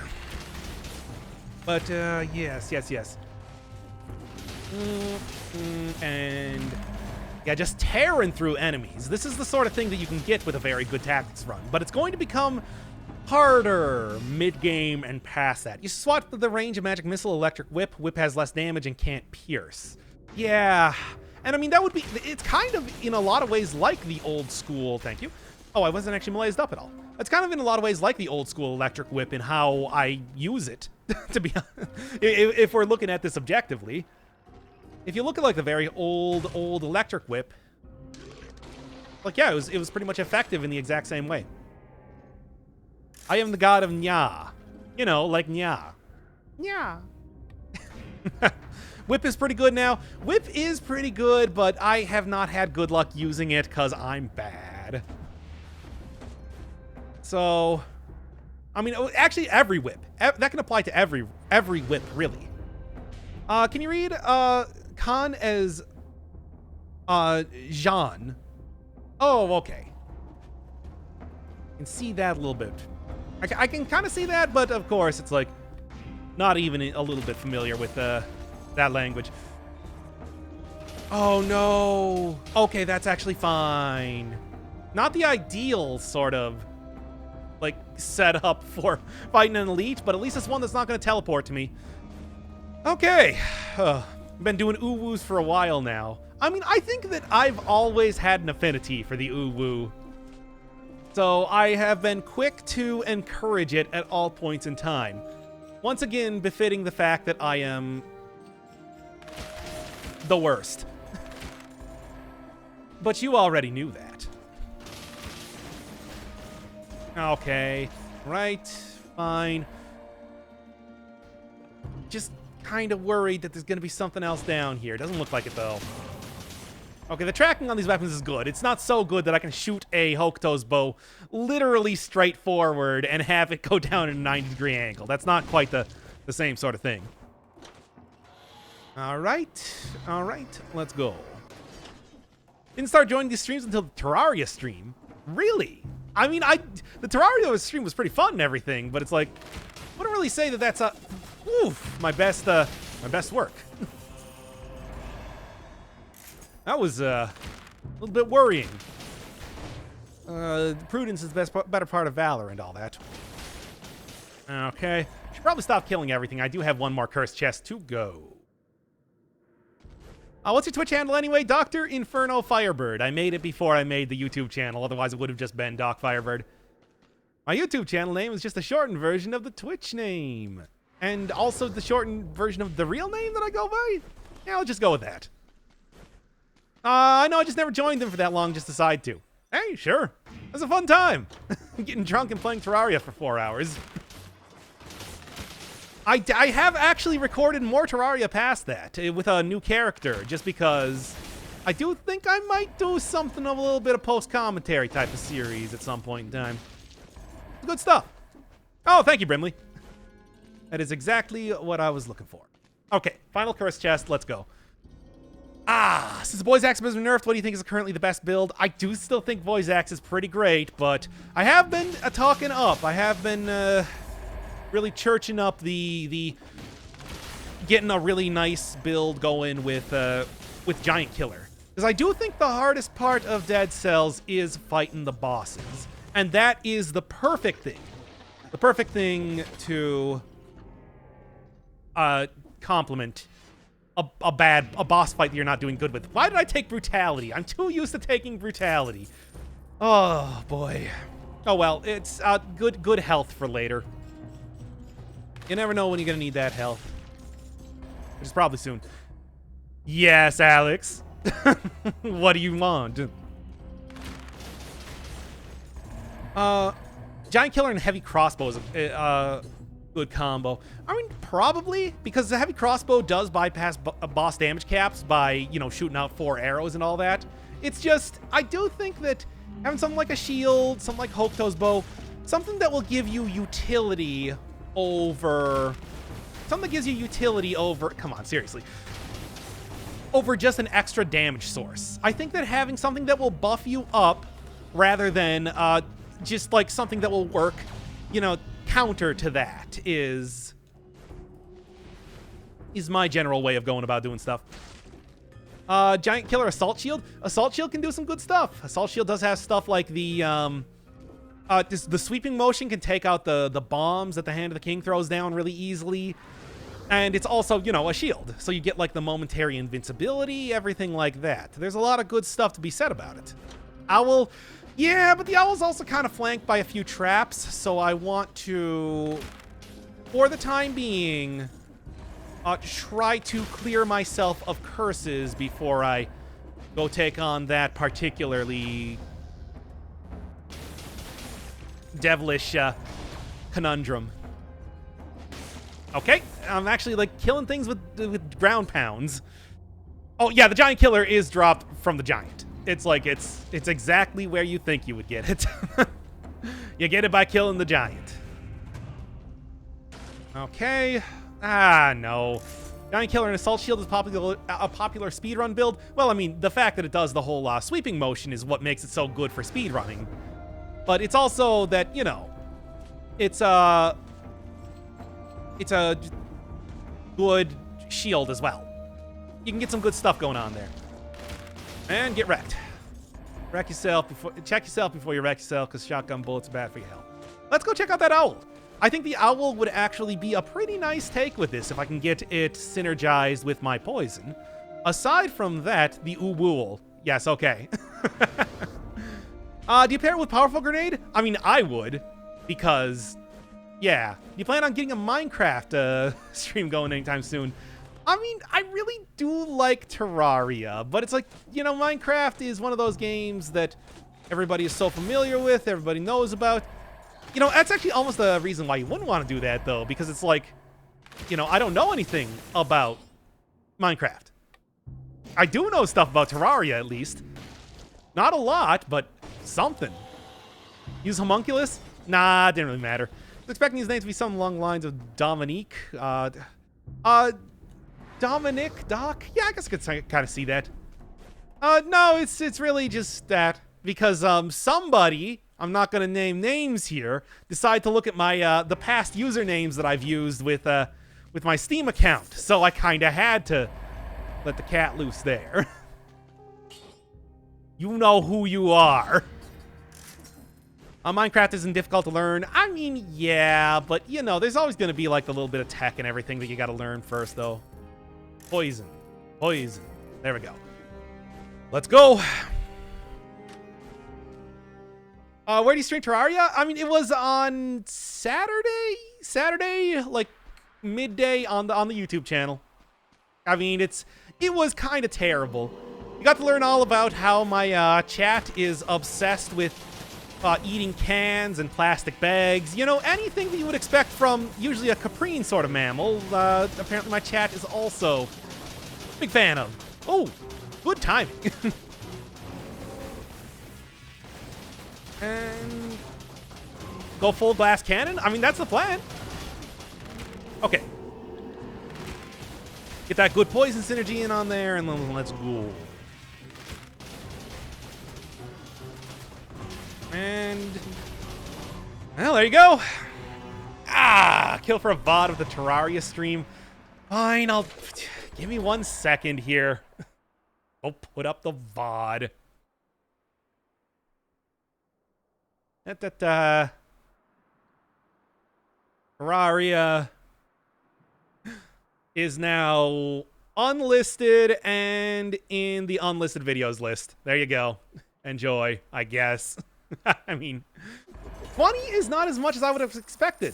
But, yes. And yeah, just tearing through enemies. This is the sort of thing that you can get with a very good tactics run, but it's going to become harder mid-game and past that. You swap the range of Magic Missile, Electric Whip. Whip has less damage and can't pierce. Yeah, and I mean, that would be, it's kind of in a lot of ways like the old school, thank you. Oh, I wasn't actually malazed up at all. It's kind of in a lot of ways like the old school Electric Whip in how I use it, to be honest, if we're looking at this objectively. If you look at, like, the very old Electric Whip, like, yeah, it was pretty much effective in the exact same way. I am the god of Nya. You know, like Nya. Nya. Whip is pretty good now. Whip is pretty good, but I have not had good luck using it because I'm bad. So, I mean, actually, every whip. That can apply to every whip, really. Can you read Khan as Jean? Oh, okay. I can see that a little bit. I can kind of see that, but of course, it's like not even a little bit familiar with that language. Oh, no. Okay, that's actually fine. Not the ideal sort of, like, setup for fighting an elite, but at least it's one that's not going to teleport to me. Okay. Been doing uwus for a while now. I mean, I think that I've always had an affinity for the uwu. So I have been quick to encourage it at all points in time. Once again, befitting the fact that I am the worst. But you already knew that. Okay. Right. Fine. Just kind of worried that there's going to be something else down here. Doesn't look like it, though. Okay, the tracking on these weapons is good. It's not so good that I can shoot a Hokuto's bow literally straight forward and have it go down at a 90-degree angle. That's not quite the same sort of thing. All right, let's go. Didn't start joining these streams until the Terraria stream. Really? I mean, the Terraria stream was pretty fun and everything, but it's like, I wouldn't really say that that's my best work. That was a little bit worrying. Prudence is the better part of valor and all that. Okay. Should probably stop killing everything. I do have one more cursed chest to go. What's your Twitch handle anyway? Doctor Inferno Firebird. I made it before I made the YouTube channel. Otherwise, it would have just been Doc Firebird. My YouTube channel name is just a shortened version of the Twitch name. And also the shortened version of the real name that I go by? Yeah, I'll just go with that. I know I just never joined them for that long, just decided to. Hey, sure. It was a fun time. Getting drunk and playing Terraria for 4 hours. I have actually recorded more Terraria past that with a new character, just because I do think I might do something of a little bit of post-commentary type of series at some point in time. Good stuff. Oh, thank you, Brimley. That is exactly what I was looking for. Okay, final curse chest. Let's go. Since the Voice Axe has been nerfed, what do you think is currently the best build? I do still think Voice Axe is pretty great, but I have been talking up. I have been really churching up the getting a really nice build going with Giant Killer. Because I do think the hardest part of Dead Cells is fighting the bosses. And that is the perfect thing. The perfect thing to complement a boss fight that you're not doing good with. Why did I take Brutality? I'm too used to taking Brutality. Oh, boy. Oh, well, it's good health for later. You never know when you're going to need that health. Which is probably soon. Yes, Alex. What do you want? Giant Killer and Heavy Crossbow is a good combo. I mean, probably, because the Heavy Crossbow does bypass boss damage caps by, you know, shooting out 4 arrows and all that. It's just, I do think that having something like a shield, something like Hokuto's bow, something that will give you utility over... Something that gives you utility over... Come on, seriously. Over just an extra damage source. I think that having something that will buff you up rather than just like something that will work, you know, counter to that is my general way of going about doing stuff. Giant Killer Assault Shield. Assault Shield can do some good stuff. Assault Shield does have stuff like the sweeping motion can take out the bombs that the Hand of the King throws down really easily. And it's also, you know, a shield. So you get like the momentary invincibility, everything like that. There's a lot of good stuff to be said about it. Owl, yeah, but the Owl's also kind of flanked by a few traps. So I want to, for the time being, try to clear myself of curses before I go take on that particularly devilish conundrum. Okay, I'm actually like killing things with ground pounds. Oh yeah, the Giant Killer is dropped from the Giant. It's like it's exactly where you think you would get it. You get it by killing the Giant. Okay. No. Giant Killer and Assault Shield is a popular speedrun build. Well, I mean, the fact that it does the whole sweeping motion is what makes it so good for speedrunning. But it's also that, you know, it's a good shield as well. You can get some good stuff going on there. And get wrecked. Check yourself before you wreck yourself, because shotgun bullets are bad for your health. Let's go check out that owl. I think the owl would actually be a pretty nice take with this if I can get it synergized with my poison. Aside from that, the uwu. Yes, okay. Do you pair it with Powerful Grenade? I mean, I would, because, yeah. Do you plan on getting a Minecraft stream going anytime soon? I mean, I really do like Terraria, but it's like, you know, Minecraft is one of those games that everybody is so familiar with, everybody knows about. You know, that's actually almost the reason why you wouldn't want to do that, though, because it's like, you know, I don't know anything about Minecraft. I do know stuff about Terraria, at least. Not a lot, but something. Use Homunculus? Nah, didn't really matter. I was expecting his name to be something along the lines of Dominique. Dominic? Doc? Yeah, I guess I could kind of see that. No, it's really just that. Because somebody, I'm not going to name names here, decided to look at my the past usernames that I've used with my Steam account. So I kind of had to let the cat loose there. You know who you are. Minecraft isn't difficult to learn. I mean, yeah, but, you know, there's always going to be, like, the little bit of tech and everything that you got to learn first, though. Poison. Poison. There we go. Let's go. Where do you stream Terraria? I mean, it was on Saturday, like, midday on the YouTube channel. I mean, it was kind of terrible. You got to learn all about how my chat is obsessed with eating cans and plastic bags. You know, anything that you would expect from usually a caprine sort of mammal. Apparently my chat is also a big fan of. Oh, good timing. And go full glass cannon? I mean, that's the plan. Okay. Get that good poison synergy in on there, and then let's go. And, well, there you go. Kill for a VOD of the Terraria stream. Fine, give me 1 second here. I'll put up the VOD. Terraria is now unlisted and in the unlisted videos list. There you go. Enjoy, I guess. I mean, 20 is not as much as I would have expected.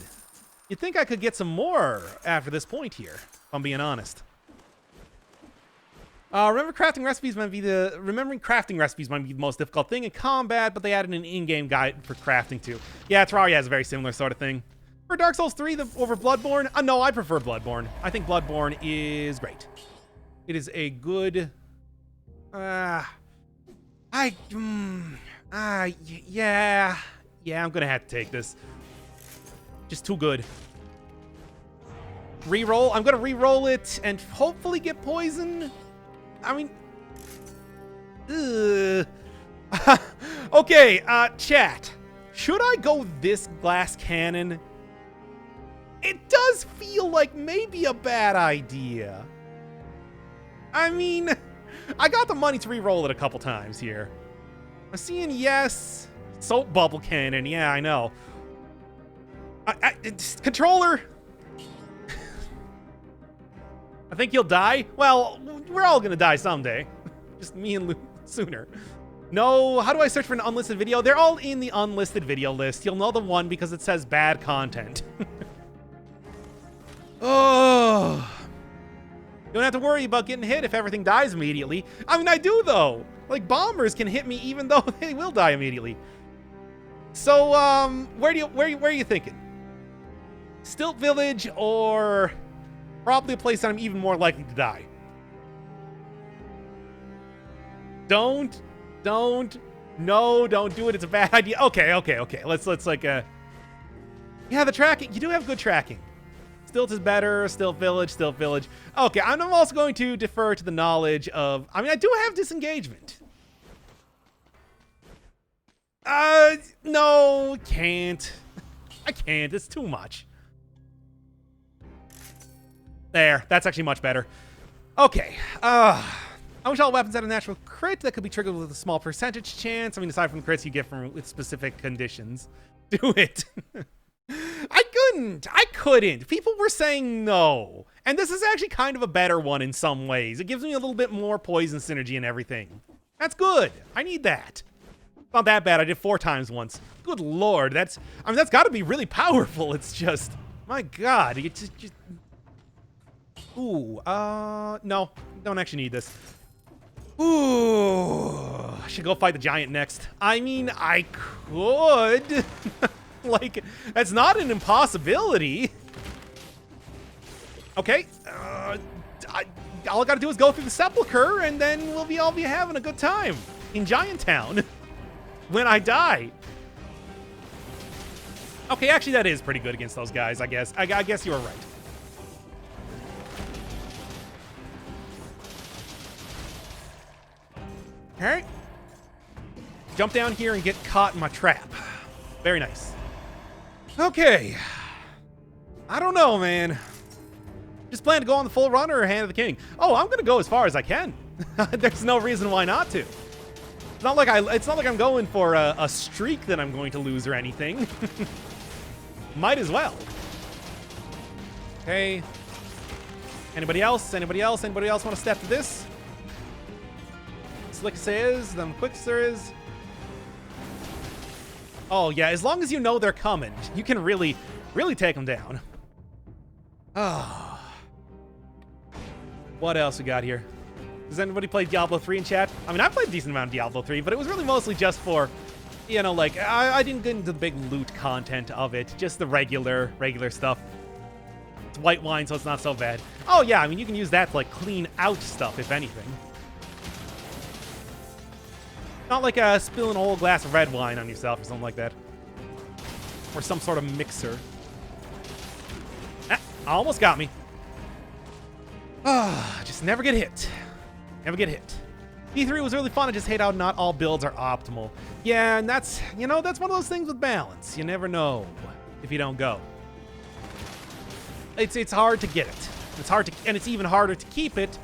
You'd think I could get some more after this point here, if I'm being honest. Remembering crafting recipes might be the most difficult thing in combat, but they added an in-game guide for crafting too. Yeah, Terraria has a very similar sort of thing. For Dark Souls 3 over Bloodborne? No, I prefer Bloodborne. I think Bloodborne is great. It is a good... yeah, I'm gonna have to take this. Just too good. Reroll? I'm gonna re-roll it and hopefully get poison. I mean... Okay, chat. Should I go this glass cannon? It does feel like maybe a bad idea. I mean, I got the money to re-roll it a couple times here. I'm seeing yes. Soap bubble cannon. Yeah, I know. Controller. I think you'll die. Well, we're all gonna die someday. Just me and Luke sooner. No, how do I search for an unlisted video? They're all in the unlisted video list. You'll know the one because it says bad content. Oh. You don't have to worry about getting hit if everything dies immediately. I mean, I do, though. Like, bombers can hit me even though they will die immediately. So, where are you thinking? Stilt Village or probably a place that I'm even more likely to die? Don't do it. It's a bad idea. Okay. Let's like, yeah, the tracking. You do have good tracking. Stilt is better. Stilt village. Stilt village. Okay, I'm also going to defer to the knowledge of... I mean, I do have disengagement. No, can't. I can't. It's too much. There. That's actually much better. Okay. I wish all weapons had a natural crit that could be triggered with a small percentage chance. I mean, aside from the crits you get from with specific conditions. Do it. I couldn't. People were saying no. And this is actually kind of a better one in some ways. It gives me a little bit more poison synergy and everything. That's good. I need that. It's not that bad. I did 4 times once. Good lord. That's got to be really powerful. It's just, my god. You just ooh, no. Don't actually need this. Ooh, I should go fight the giant next. I mean, I could. Like, that's not an impossibility. Okay. All I gotta do is go through the sepulcher, and then we'll all be having a good time in Giant Town when I die. Okay, actually, that is pretty good against those guys, I guess. I guess you were right. All right. Jump down here and get caught in my trap. Very nice. Okay. I don't know, man. Just plan to go on the full run or Hand of the King? Oh, I'm gonna go as far as I can. There's no reason why not to. It's not like I'm going for a streak that I'm going to lose or anything. Might as well. Okay. Anybody else? Anybody else? Anybody else want to step to this? Slick says, then quick there is. Oh yeah, as long as you know they're coming, you can really take them down. Oh. What else we got here? Does anybody play Diablo 3 in chat? I mean, I played a decent amount of Diablo 3, but it was really mostly just for, you know, like, I didn't get into the big loot content of it, just the regular stuff. It's white wine, so it's not so bad. Oh yeah, I mean, you can use that to, like, clean out stuff, if anything. Not like spilling a whole glass of red wine on yourself or something like that. Or some sort of mixer. Ah, almost got me. Ah, just never get hit. Never get hit. E3 was really fun. I just hate how not all builds are optimal. Yeah, and that's, you know, that's one of those things with balance. You never know if you don't go. It's hard to get it. It's hard to, and it's even harder to keep it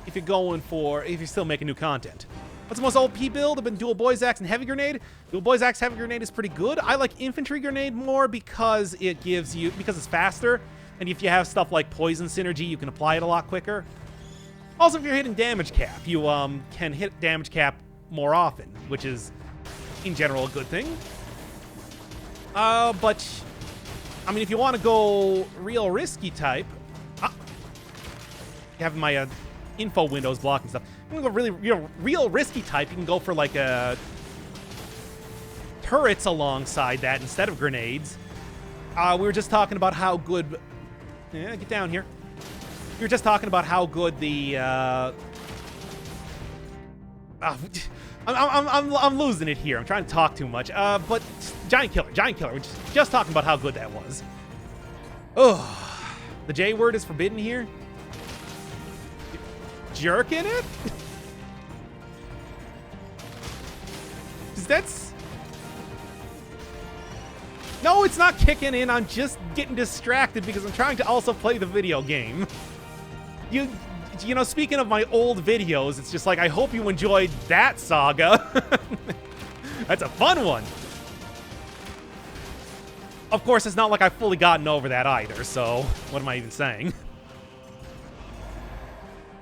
if you're still making new content. What's the most OP build? I've been dual boys axe and heavy grenade. Dual boys axe, heavy grenade is pretty good. I like infantry grenade more because it's faster. And if you have stuff like poison synergy, you can apply it a lot quicker. Also, if you're hitting damage cap, you can hit damage cap more often, which is, in general, a good thing. But, I mean, if you want to go real risky type, you have my info windows blocking stuff. If you want to go real risky type, you can go for like turrets alongside that instead of grenades. We were just talking about how good. Yeah, get down here. We were just talking about how good the. I'm losing it here. I'm trying to talk too much. But giant killer. We're just talking about how good that was. Oh, the J word is forbidden here. Jerk in it. That's. No, it's not kicking in. I'm just getting distracted because I'm trying to also play the video game. You know, speaking of my old videos, it's just like, I hope you enjoyed that saga. That's a fun one. Of course, it's not like I've fully gotten over that either, so what am I even saying?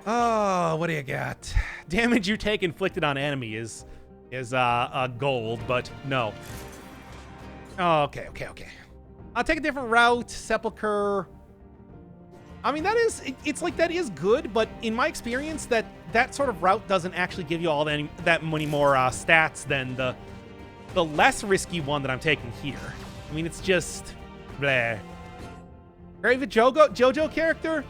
Oh, what do you got? Damage you take inflicted on enemy is gold, but no. Oh, okay. I'll take a different route. Sepulcher. I mean, it's like that is good, but in my experience, that sort of route doesn't actually give you all that many more stats than the less risky one that I'm taking here. I mean, it's just bleh. Favorite JoJo character?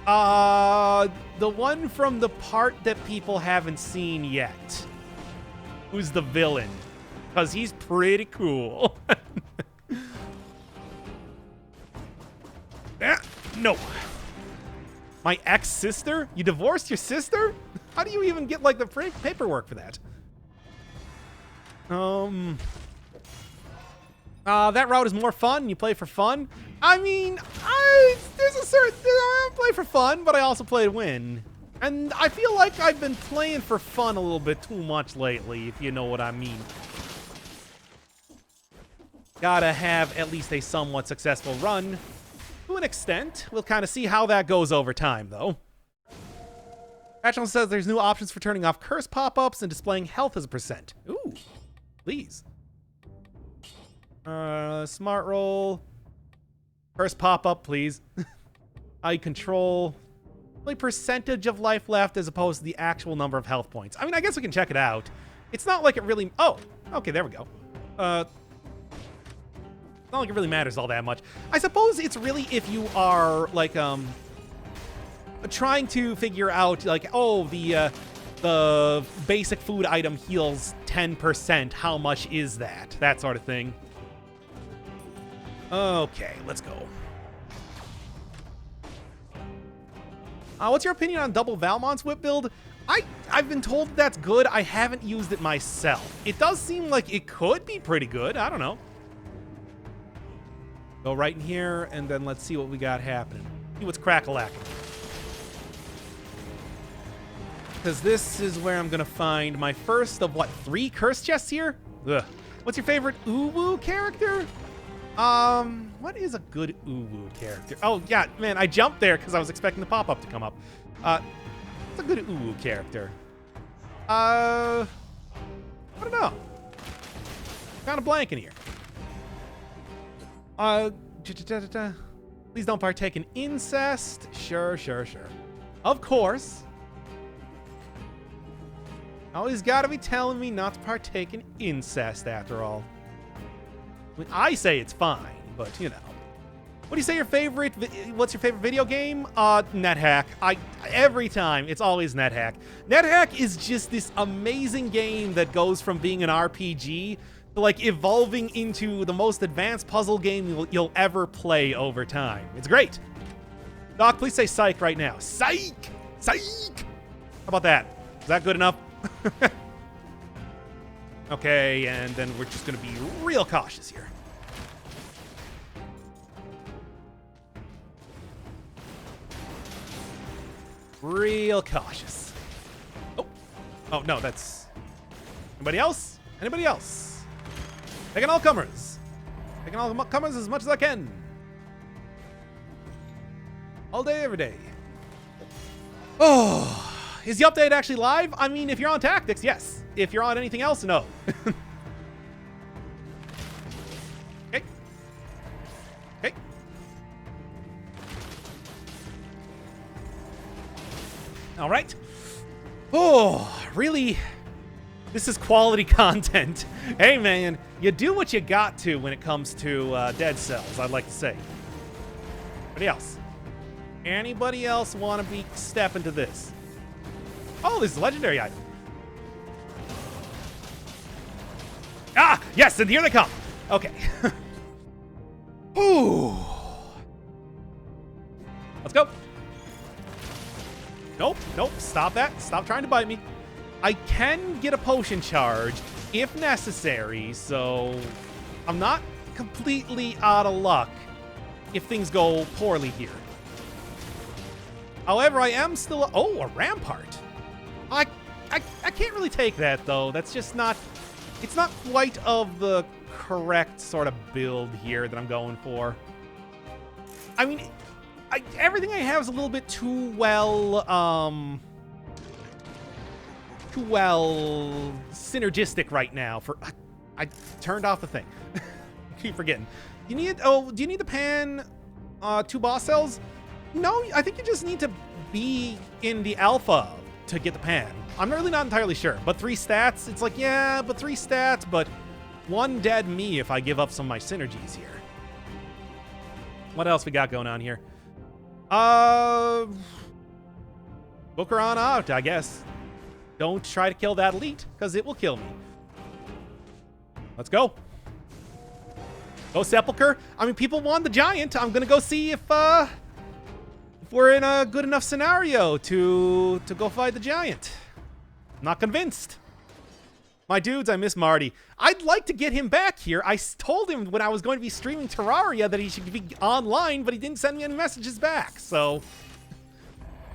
The one from the part that people haven't seen yet. Who's the villain? Because he's pretty cool. Yeah. No. My ex-sister? You divorced your sister? How do you even get, like, the paperwork for that? That route is more fun. You play for fun. I mean, there's a certain... I play for fun, but I also play to win. And I feel like I've been playing for fun a little bit too much lately, if you know what I mean. Gotta have at least a somewhat successful run. To an extent. We'll kind of see how that goes over time, though. Patch notes says there's new options for turning off curse pop-ups and displaying health as a percent. Ooh, please. Smart roll. Curse pop-up, please. Eye control. Only percentage of life left as opposed to the actual number of health points. I mean, I guess we can check it out. It's not like it really... Oh, okay, there we go. It's not like it really matters all that much. I suppose it's really if you are, like, trying to figure out, like, oh, the basic food item heals 10%. How much is that? That sort of thing. Okay, let's go. What's your opinion on double Valmont's whip build? I've been told that's good. I haven't used it myself. It does seem like it could be pretty good. I don't know. Go right in here, and then let's see what we got happening. See what's crack-a-lacking. Because this is where I'm going to find my first of, what, 3 curse chests here? Ugh. What's your favorite uwu character? What is a good uwu character? Oh, yeah, man, I jumped there because I was expecting the pop-up to come up. What's a good uwu character? I don't know. Kind of blanking here. Please don't partake in incest. Sure. Of course. Always gotta be telling me not to partake in incest, after all. I mean, I say it's fine, but, you know. What do you say your favorite... What's your favorite video game? NetHack. Every time, it's always NetHack. NetHack is just this amazing game that goes from being an RPG... like evolving into the most advanced puzzle game you'll ever play over time. It's great. Doc, please say psych right now. Psych! Psych! How about that? Is that good enough? Okay, and then we're just gonna be real cautious here. Real cautious. Oh no, that's... Anybody else? Anybody else? Taking all comers. Taking all comers as much as I can. All day, every day. Oh, is the update actually live? I mean, if you're on Tactics, yes. If you're on anything else, no. Okay. Okay. All right. Oh, really? This is quality content. Hey, man, you do what you got to when it comes to Dead Cells, I'd like to say. Anybody else? Anybody else want to be step into this? Oh, this is a legendary item. Ah, yes, and here they come. Okay. Ooh. Let's go. Nope, nope, stop that. Stop trying to bite me. I can get a potion charge if necessary, so I'm not completely out of luck if things go poorly here. However, I am still... Oh, a rampart. I can't really take that, though. That's just not... It's not quite of the correct sort of build here that I'm going for. I mean, everything I have is a little bit too well synergistic right now for... I turned off the thing. Keep forgetting. Do you need the pan 2 boss cells? No, I think you just need to be in the alpha to get the pan. I'm really not entirely sure, but 3 stats, it's like, yeah, but 3 stats, but 1 dead me if I give up some of my synergies here. What else we got going on here? Book her on out, I guess. Don't try to kill that elite, because it will kill me. Let's go. Go Sepulcher. I mean, people want the giant. I'm gonna go see if we're in a good enough scenario to go fight the giant. Not convinced. My dudes, I miss Marty. I'd like to get him back here. I told him when I was going to be streaming Terraria that he should be online, but he didn't send me any messages back. So,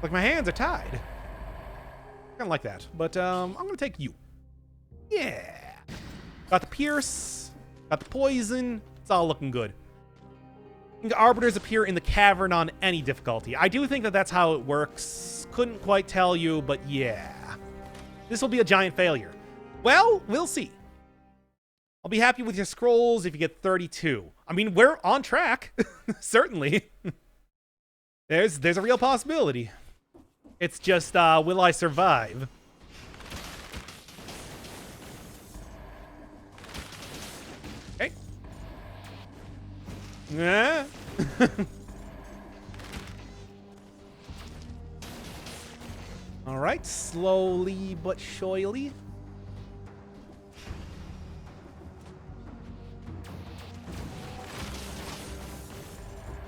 like, my hands are tied. Kind of like that. But I'm going to take you. Yeah. Got the pierce. Got the poison. It's all looking good. The arbiters appear in the cavern on any difficulty. I do think that that's how it works. Couldn't quite tell you, but yeah. This will be a giant failure. Well, we'll see. I'll be happy with your scrolls if you get 32. I mean, we're on track. Certainly. There's a real possibility. It's just, will I survive? Okay. Yeah. All right, slowly but surely.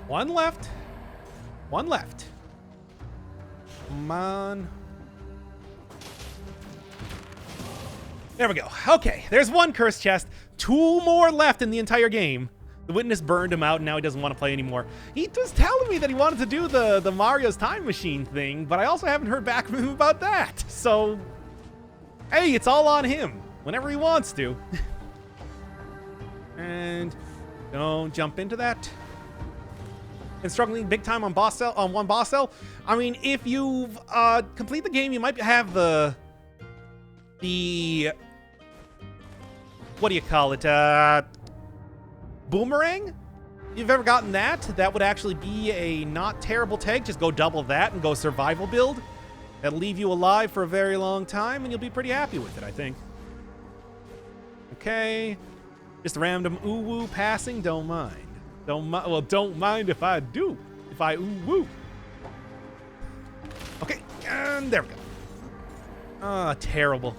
One left. One left. Come on. There we go. Okay, there's one curse chest. 2 more left in the entire game. The witness burned him out, and now he doesn't want to play anymore. He was telling me that he wanted to do the Mario's Time Machine thing, but I also haven't heard back from him about that. So, hey, it's all on him. Whenever he wants to. And don't jump into that. And struggling big time on one boss cell. I mean, if you've complete the game, you might have the what do you call it? Boomerang? If you've ever gotten that, that would actually be a not terrible tag. Just go double that and go survival build. That'll leave you alive for a very long time, and you'll be pretty happy with it, I think. Okay. Just a random uwu passing, don't mind. Well, don't mind if I do. If I uwu. Okay, and there we go. Ah, terrible.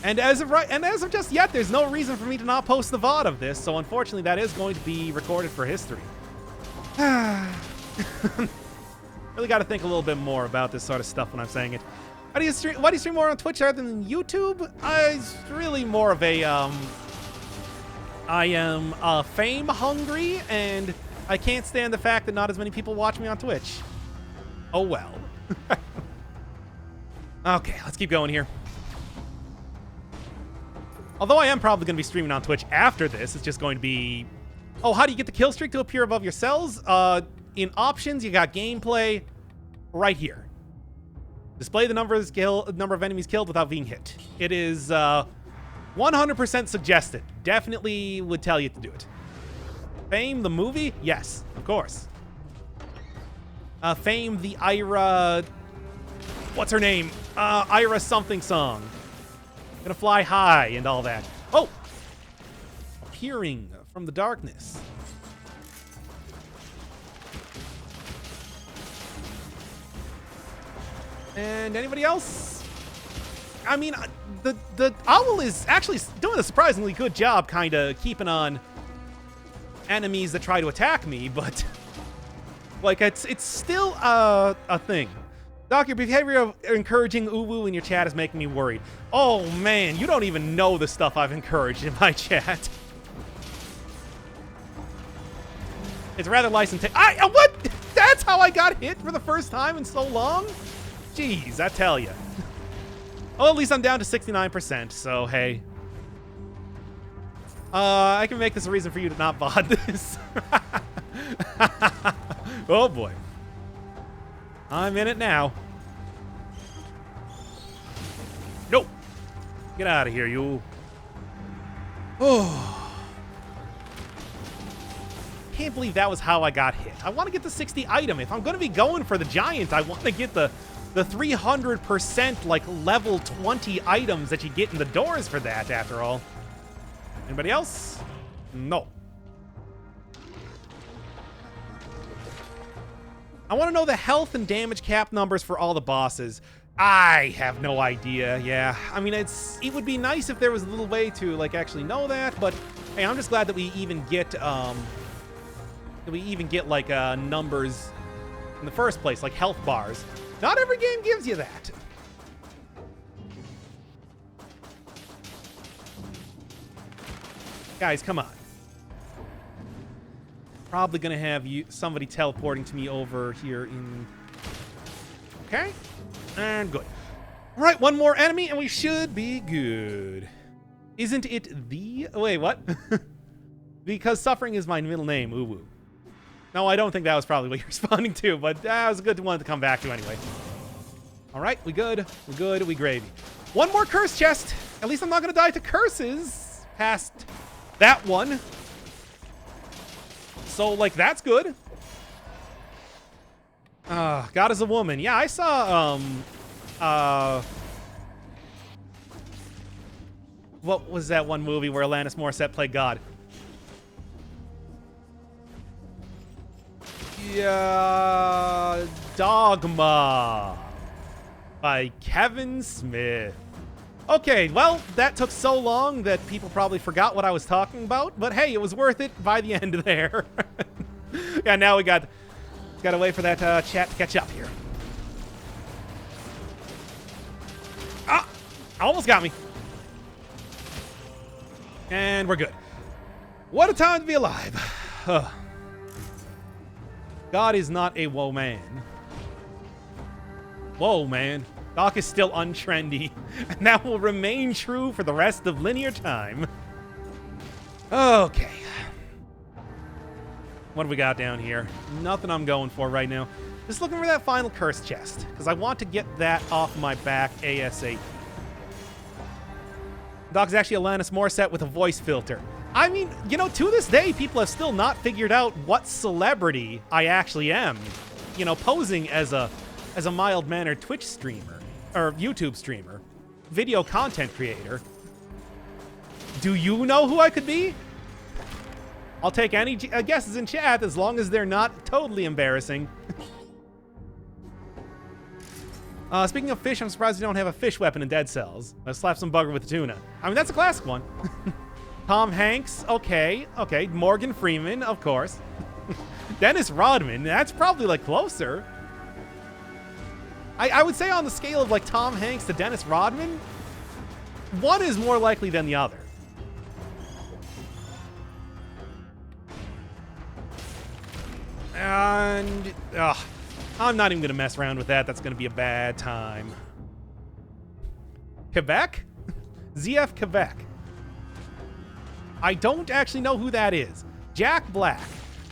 And as of just yet, there's no reason for me to not post the VOD of this, so unfortunately that is going to be recorded for history. Really got to think a little bit more about this sort of stuff when I'm saying it. Why do you stream more on Twitch rather than YouTube? It's really more of a I am fame hungry, and I can't stand the fact that not as many people watch me on Twitch. Oh well. Okay, let's keep going here. Although I am probably going to be streaming on Twitch after this, it's just going to be... Oh, how do you get the kill streak to appear above your cells? In options, you got gameplay right here. Display the number of enemies killed without being hit. It is 100% suggested. Definitely would tell you to do it. Fame, the movie? Yes, of course. Fame, the Ira... What's her name? Ira something song. Gonna fly high and all that. Oh! Appearing from the darkness. And anybody else? I mean, the owl is actually doing a surprisingly good job kind of keeping on enemies that try to attack me, but like it's still a thing. Doc, your behavior of encouraging uwu in your chat is making me worried. Oh man, you don't even know the stuff I've encouraged in my chat. It's rather licensed. What? That's how I got hit for the first time in so long? Jeez, I tell ya. Well, at least I'm down to 69%, so hey. I can make this a reason for you to not VOD this. Oh boy. I'm in it now. Nope. Get out of here, you. Oh. Can't believe that was how I got hit. I want to get the 60 item. If I'm going to be going for the giant, I want to get the 300% like level 20 items that you get in the doors for that, after all. Anybody else? No. I want to know the health and damage cap numbers for all the bosses. I have no idea. Yeah, I mean, it would be nice if there was a little way to like actually know that, but hey, I'm just glad that we even get like numbers in the first place, like health bars. Not every game gives you that. Guys, come on. Probably gonna have somebody teleporting to me over here in... Okay. And good. Right, one more enemy and we should be good. Isn't it the... Wait, what? Because suffering is my middle name, uwu. No, I don't think that was probably what you're responding to, but that was a good one to come back to anyway. All right, we good. We good. We gravy. One more curse chest. At least I'm not going to die to curses past that one. So, like, that's good. God is a woman. Yeah, I saw, what was that one movie where Alanis Morissette played God? Yeah, Dogma by Kevin Smith. Okay, well, that took so long that people probably forgot what I was talking about, but hey, it was worth it by the end there. Yeah, now we got to wait for that chat to catch up here. Ah, almost got me. And we're good. What a time to be alive. God is not a woe man. Whoa, man. Doc is still untrendy, and that will remain true for the rest of linear time. Okay. What do we got down here? Nothing I'm going for right now. Just looking for that final curse chest, because I want to get that off my back ASAP. Doc's actually Alanis Morissette with a voice filter. I mean, you know, to this day, people have still not figured out what celebrity I actually am. You know, posing as a mild-mannered Twitch streamer, or YouTube streamer, video content creator. Do you know who I could be? I'll take any guesses in chat as long as they're not totally embarrassing. Speaking of fish, I'm surprised you don't have a fish weapon in Dead Cells. Let's slap some bugger with the tuna. I mean, that's a classic one. Tom Hanks, okay. Morgan Freeman, of course. Dennis Rodman, that's probably, like, closer. I would say on the scale of, like, Tom Hanks to Dennis Rodman, one is more likely than the other. And, I'm not even going to mess around with that. That's going to be a bad time. Quebec? ZF Quebec. I don't actually know who that is. Jack Black.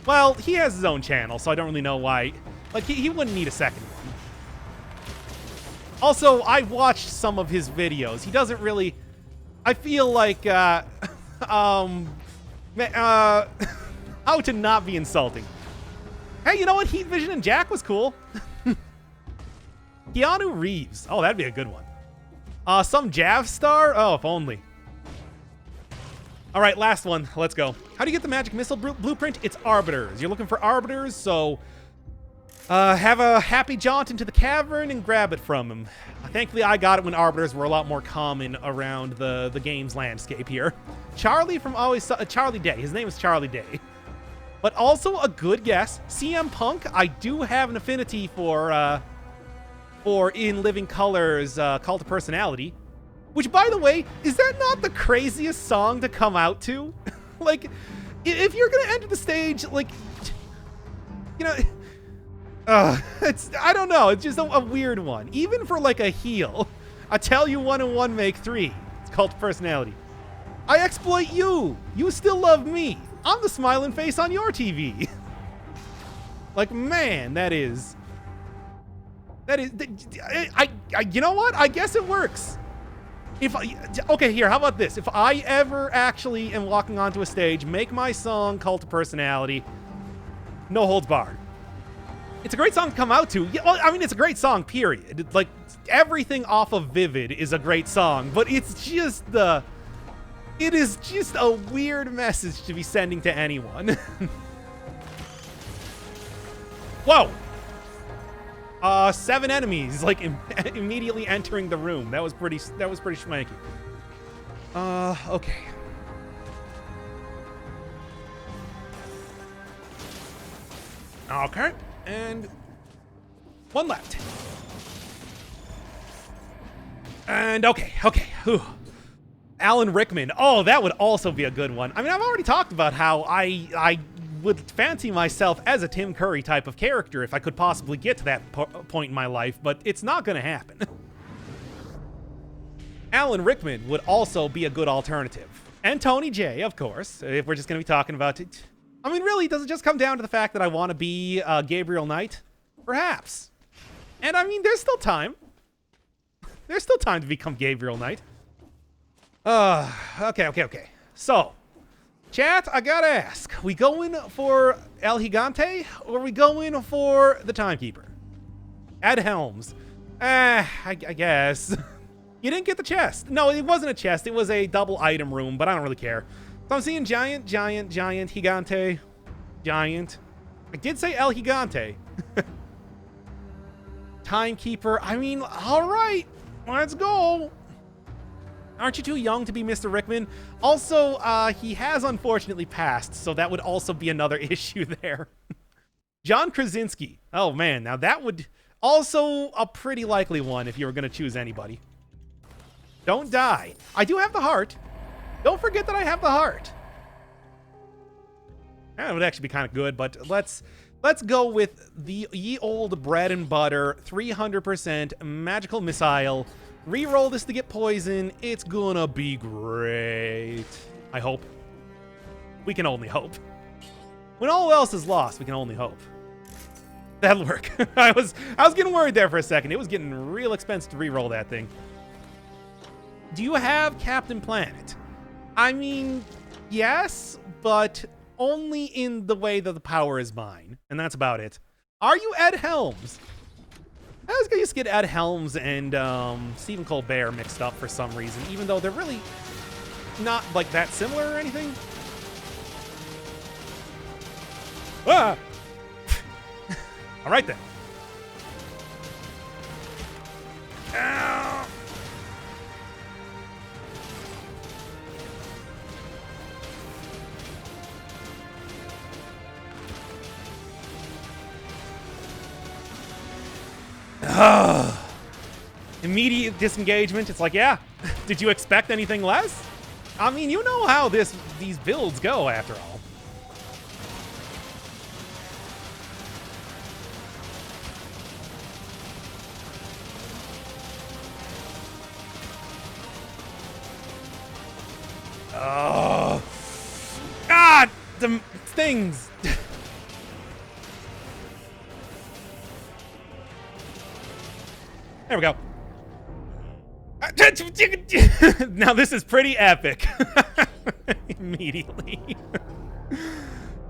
Well, he has his own channel, so I don't really know why. Like, he wouldn't need a second one. Also, I watched some of his videos. He doesn't really... I feel like, how to not be insulting. Hey, you know what? Heat Vision and Jack was cool. Keanu Reeves. Oh, that'd be a good one. Some Jav star? Oh, if only. All right, last one. Let's go. How do you get the magic missile blueprint? It's arbiters. You're looking for arbiters, so have a happy jaunt into the cavern and grab it from him. Thankfully, I got it when arbiters were a lot more common around the game's landscape here. Charlie from Always... Charlie Day. His name is Charlie Day. But also a good guess. CM Punk, I do have an affinity for In Living Color's Cult of Personality. Which, by the way, is that not the craziest song to come out to? Like, if you're going to enter the stage, like, you know... I don't know. It's just a weird one. Even for, like, a heel. I tell you 1 and 1 make 3. It's Cult of Personality. I exploit you. You still love me. I'm the smiling face on your TV. Like, man, that is... you know what? I guess it works. Okay, here, how about this? If I ever actually am walking onto a stage, make my song Cult of Personality, no holds barred. It's a great song to come out to. Yeah, well, I mean, it's a great song, period. Like, everything off of Vivid is a great song, but it's just it is just a weird message to be sending to anyone. Whoa! 7 enemies, like, immediately entering the room. That was pretty schmanky. Okay. Okay, and One left. And okay. Whew. Alan Rickman. Oh, that would also be a good one. I mean, I've already talked about how I would fancy myself as a Tim Curry type of character if I could possibly get to that point in my life, but it's not going to happen. Alan Rickman would also be a good alternative. And Tony J, of course, if we're just going to be talking about it. I mean, really, does it just come down to the fact that I want to be Gabriel Knight? Perhaps. And I mean, there's still time. There's still time to become Gabriel Knight. Okay. So, chat, I gotta ask. We going for El Gigante, or are we going for the Timekeeper? Ed Helms. I guess. You didn't get the chest. No, it wasn't a chest. It was a double item room, but I don't really care. So I'm seeing Giant, Gigante, Giant. I did say El Gigante. Timekeeper. I mean, all right. Let's go. Aren't you too young to be Mr. Rickman? Also, he has unfortunately passed, so that would also be another issue there. John Krasinski. Oh, man. Now, that would also a pretty likely one if you were going to choose anybody. Don't die. I do have the heart. Don't forget that I have the heart. That would actually be kind of good, but let's go with the ye old bread and butter 300% magical missile. Reroll this to get poison. It's gonna be great. I hope. We can only hope. When all else is lost, we can only hope. That'll work. I was getting worried there for a second. It was getting real expensive to reroll that thing. Do you have Captain Planet? I mean, yes, but only in the way that the power is mine. And that's about it. Are you Ed Helms? I was going to get Ed Helms and Stephen Colbert mixed up for some reason, even though they're really not like that similar or anything. Ah! All right, then. Ow! Immediate disengagement. It's like, yeah, did you expect anything less? I mean, you know how these builds go after all. Oh, God, the things. There we go. Now this is pretty epic. Immediately.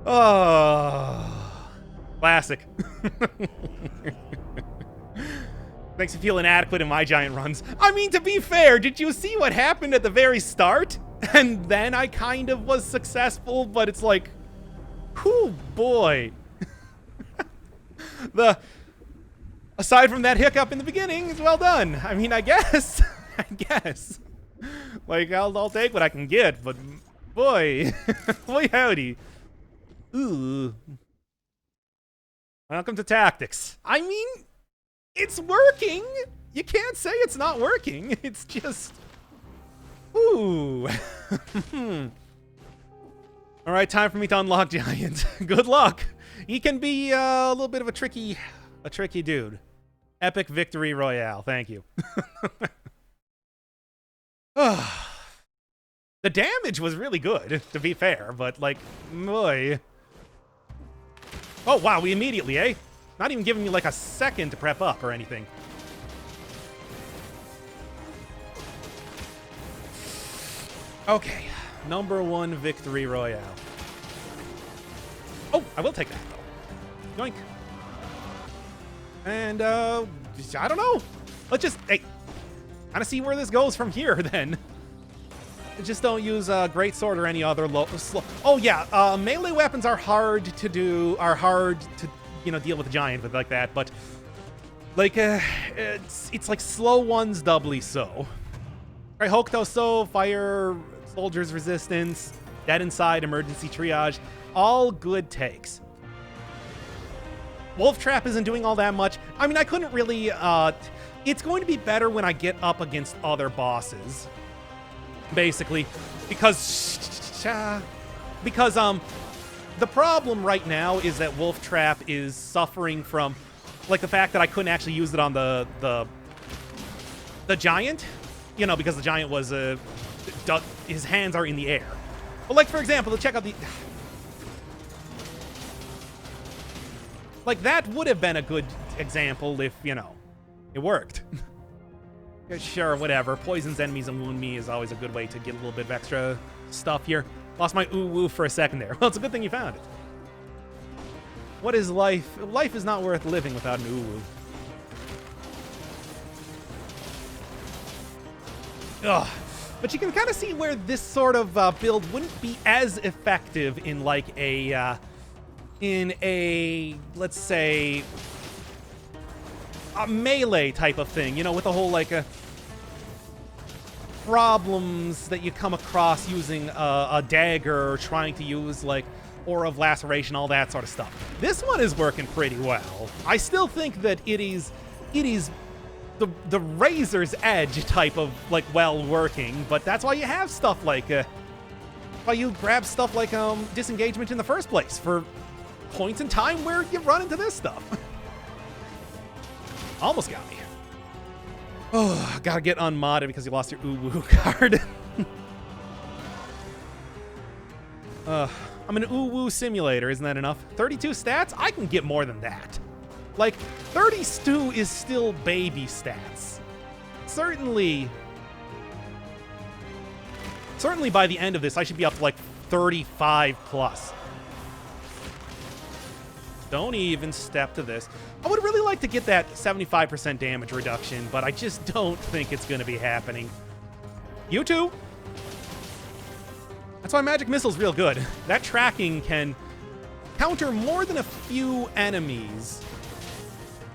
Oh, classic. Makes me feel inadequate in my giant runs. I mean, to be fair, did you see what happened at the very start? And then I kind of was successful, but it's like, whew, boy. Aside from that hiccup in the beginning, it's well done. I mean, I guess. I guess. Like, I'll take what I can get, but boy. Boy, howdy. Ooh. Welcome to Tactics. I mean, it's working. You can't say it's not working. It's just... Ooh. All right, time for me to unlock Giant. Good luck. He can be a little bit of a tricky dude. Epic victory royale. Thank you. The damage was really good, to be fair, but like, boy. Oh, wow, we immediately, eh? Not even giving me like a second to prep up or anything. Okay, #1 victory royale. Oh, I will take that, though. Yoink. And, I don't know. Let's just, hey, kind of see where this goes from here, then. Just don't use Great Sword or any other oh, yeah, melee weapons are hard to, you know, deal with a giant with like that, but, like, it's like slow ones doubly so. Right, Hokuto So, Fire, Soldier's Resistance, Dead Inside, Emergency Triage, all good takes. Wolf Trap isn't doing all that much. I mean, I couldn't really, it's going to be better when I get up against other bosses, basically, because the problem right now is that Wolf Trap is suffering from, like, the fact that I couldn't actually use it on the giant, you know, because the giant was, his hands are in the air. But, like, for example, to check out the... Like, that would have been a good example if, you know, it worked. Sure, whatever. Poisons enemies and wound me is always a good way to get a little bit of extra stuff here. Lost my uwu for a second there. Well, it's a good thing you found it. What is life? Life is not worth living without an uwu. Ugh. But you can kind of see where this sort of build wouldn't be as effective in, like, let's say, a melee type of thing, you know, with the whole, like, problems that you come across using a dagger or trying to use, like, Aura of Laceration, all that sort of stuff. This one is working pretty well. I still think that it is the razor's edge type of, like, well working, but that's why you have stuff like, why you grab stuff like disengagement in the first place, for points in time where you run into this stuff. Almost got me. Oh, gotta get unmodded because you lost your uwu card. I'm an uwu simulator, isn't that enough? 32 stats? I can get more than that. Like, 32 is still baby stats. Certainly by the end of this, I should be up to like 35 plus. Don't even step to this. I would really like to get that 75% damage reduction, but I just don't think it's going to be happening. You too. That's why Magic Missile's real good. That tracking can counter more than a few enemies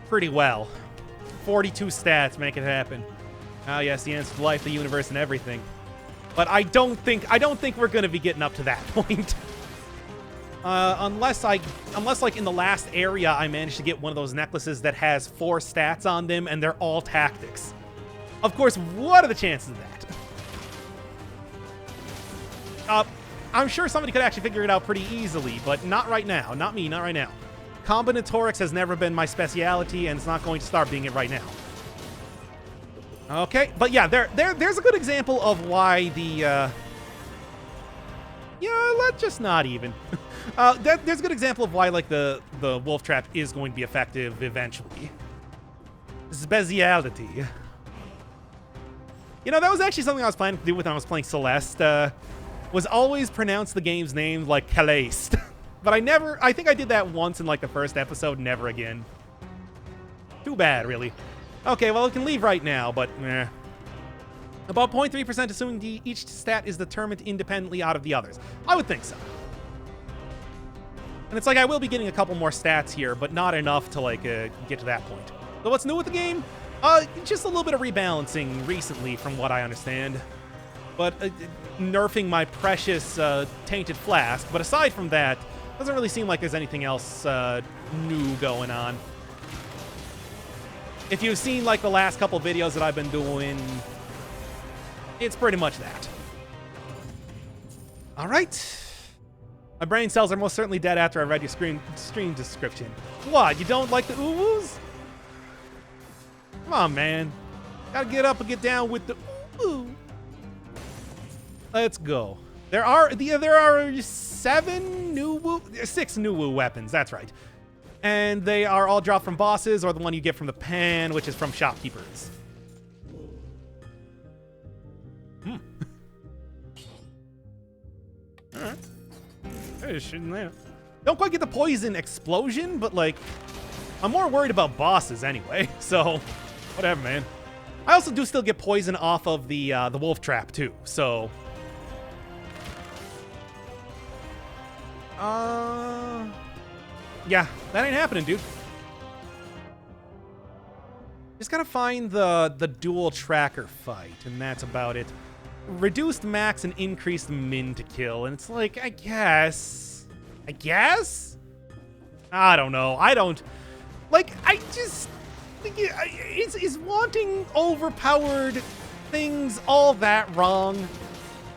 pretty well. 42 stats make it happen. Ah, yes, the answer to life, the universe, and everything. But I don't think we're going to be getting up to that point. Unless like in the last area I managed to get one of those necklaces that has 4 stats on them and they're all tactics. Of course, what are the chances of that? I'm sure somebody could actually figure it out pretty easily, but not right now. Not me, not right now. Combinatorics has never been my speciality, and it's not going to start being it right now. Okay, but yeah, there's a good example of why the, yeah, let's just not even. There's a good example of why, like, the Wolf Trap is going to be effective eventually. Speciality. You know, that was actually something I was planning to do when I was playing Celeste, was always pronounce the game's name like Caliste. But I think I did that once in, like, the first episode, never again. Too bad, really. Okay, well, it can leave right now, but eh. About 0.3% assuming each stat is determined independently out of the others. I would think so. And it's like, I will be getting a couple more stats here, but not enough to, like, get to that point. So what's new with the game? Just a little bit of rebalancing recently, from what I understand. But nerfing my precious Tainted Flask. But aside from that, doesn't really seem like there's anything else new going on. If you've seen, like, the last couple videos that I've been doing, it's pretty much that. All right. My brain cells are most certainly dead after I read your stream description. What, you don't like the uwus? Come on, man. Gotta get up and get down with the uwu. Let's go. There are 6 new woo weapons, that's right. And they are all dropped from bosses, or the one you get from the pan, which is from shopkeepers. Alright. Don't quite get the poison explosion, but, like, I'm more worried about bosses anyway, so whatever, man. I also do still get poison off of the Wolf Trap too, so yeah, that ain't happening, dude. Just gotta find the dual tracker fight, and that's about it. Reduced max and increased min to kill, and it's like, I guess? I don't know. Like, I just... Is wanting overpowered things all that wrong?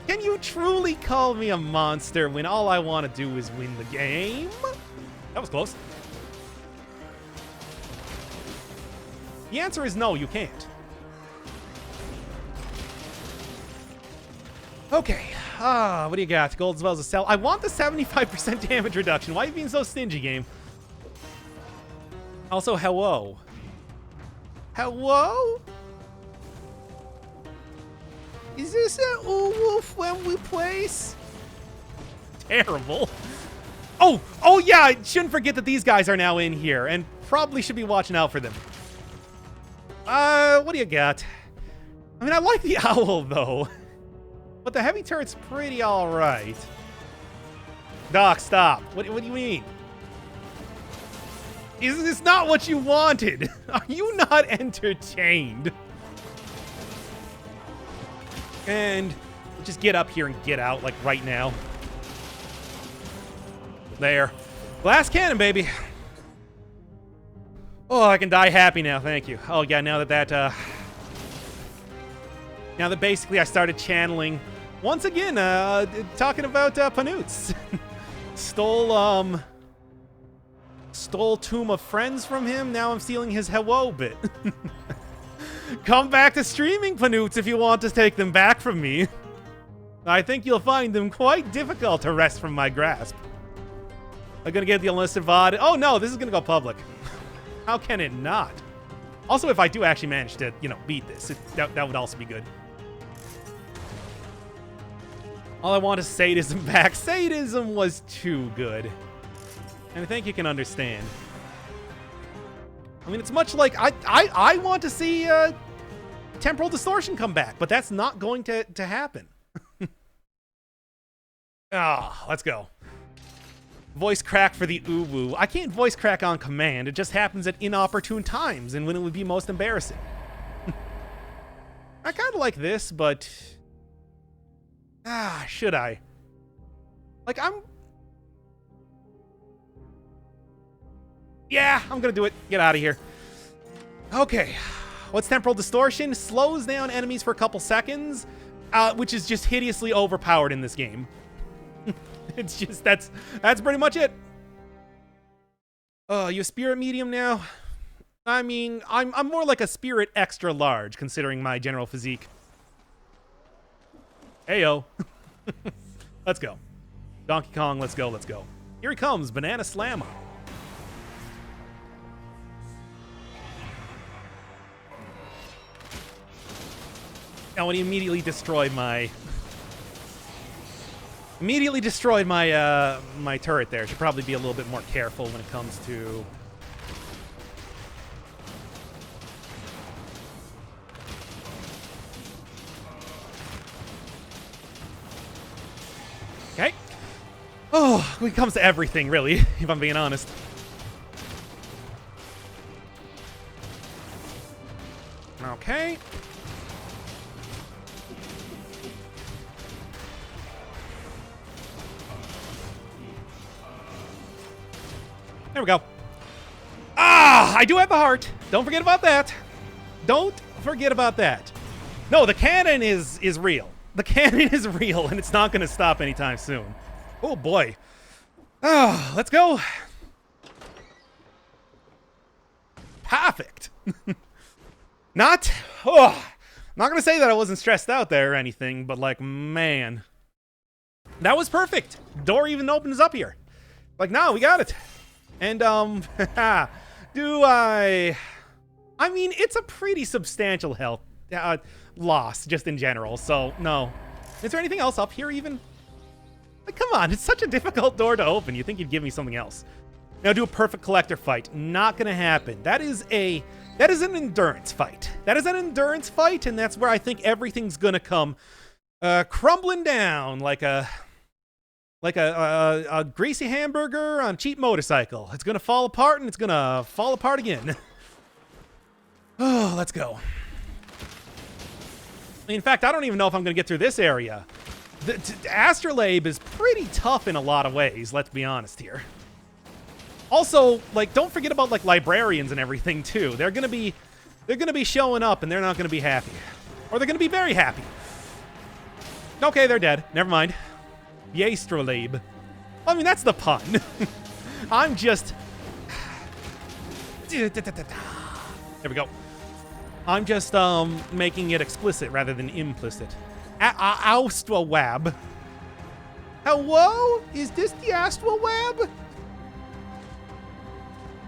Can you truly call me a monster when all I want to do is win the game? That was close. The answer is no, you can't. Okay. What do you got? Gold as well as a cell. I want the 75% damage reduction. Why are you being so stingy, game? Also, hello. Hello? Is this an uwu-friendly place? Terrible. Oh yeah, I shouldn't forget that these guys are now in here, and probably should be watching out for them. What do you got? I mean, I like the owl, though. But the heavy turret's pretty alright. Doc, stop. What do you mean? Is this not what you wanted? Are you not entertained? And just get up here and get out, like, right now. There. Glass cannon, baby. Oh, I can die happy now, thank you. Oh, yeah, now that basically I started channeling, once again, talking about Panoots. Stole Tomb of Friends from him, now I'm stealing his hello bit. Come back to streaming, Panoots, if you want to take them back from me. I think you'll find them quite difficult to wrest from my grasp. I'm gonna get the enlisted VOD. Oh no, this is gonna go public. How can it not? Also, if I do actually manage to, you know, beat this, that would also be good. All I want is sadism back. Sadism was too good. And I think you can understand. I mean, it's much like I want to see temporal distortion come back, but that's not going to happen. Let's go. Voice crack for the uwu. I can't voice crack on command. It just happens at inopportune times and when it would be most embarrassing. I kind of like this, but... should I? Like, Yeah, I'm gonna do it. Get out of here. Okay. What's temporal distortion? Slows down enemies for a couple seconds, which is just hideously overpowered in this game. It's just, that's pretty much it. You a spirit medium now? I mean, I'm more like a spirit extra large, considering my general physique. Heyo. Let's go. Donkey Kong, let's go, let's go. Here he comes, Banana Slammer. Now, when he immediately destroyed my... my turret there. Should probably be a little bit more careful when it comes to... Okay. Oh, when it comes to everything, really, if I'm being honest. Okay. There we go. I do have the heart. Don't forget about that. Don't forget about that. No, the cannon is real. The cannon is real, and it's not going to stop anytime soon. Oh, boy. Let's go. Perfect. Not going to say that I wasn't stressed out there or anything, but, like, man. That was perfect. Door even opens up here. Like, no, we got it. And, do I mean, it's a pretty substantial health loss, just in general, so, no. Is there anything else up here, even? Like, come on, it's such a difficult door to open. You think you'd give me something else. Now, do a perfect collector fight. Not gonna happen. That is an endurance fight. That is an endurance fight, and that's where I think everything's gonna come crumbling down like a greasy hamburger on a cheap motorcycle. It's gonna fall apart, and it's gonna fall apart again. Oh, let's go. In fact, I don't even know if I'm gonna get through this area. The Astrolabe is pretty tough in a lot of ways, let's be honest here. Also, like, don't forget about, like, librarians and everything, too. They're gonna be showing up, and they're not gonna be happy. Or they're gonna be very happy. Okay, they're dead. Never mind. Yastrolabe. I mean, that's the pun. I'm just... There we go. I'm just, making it explicit rather than implicit. Astrowab. Hello? Is this the Astrowab?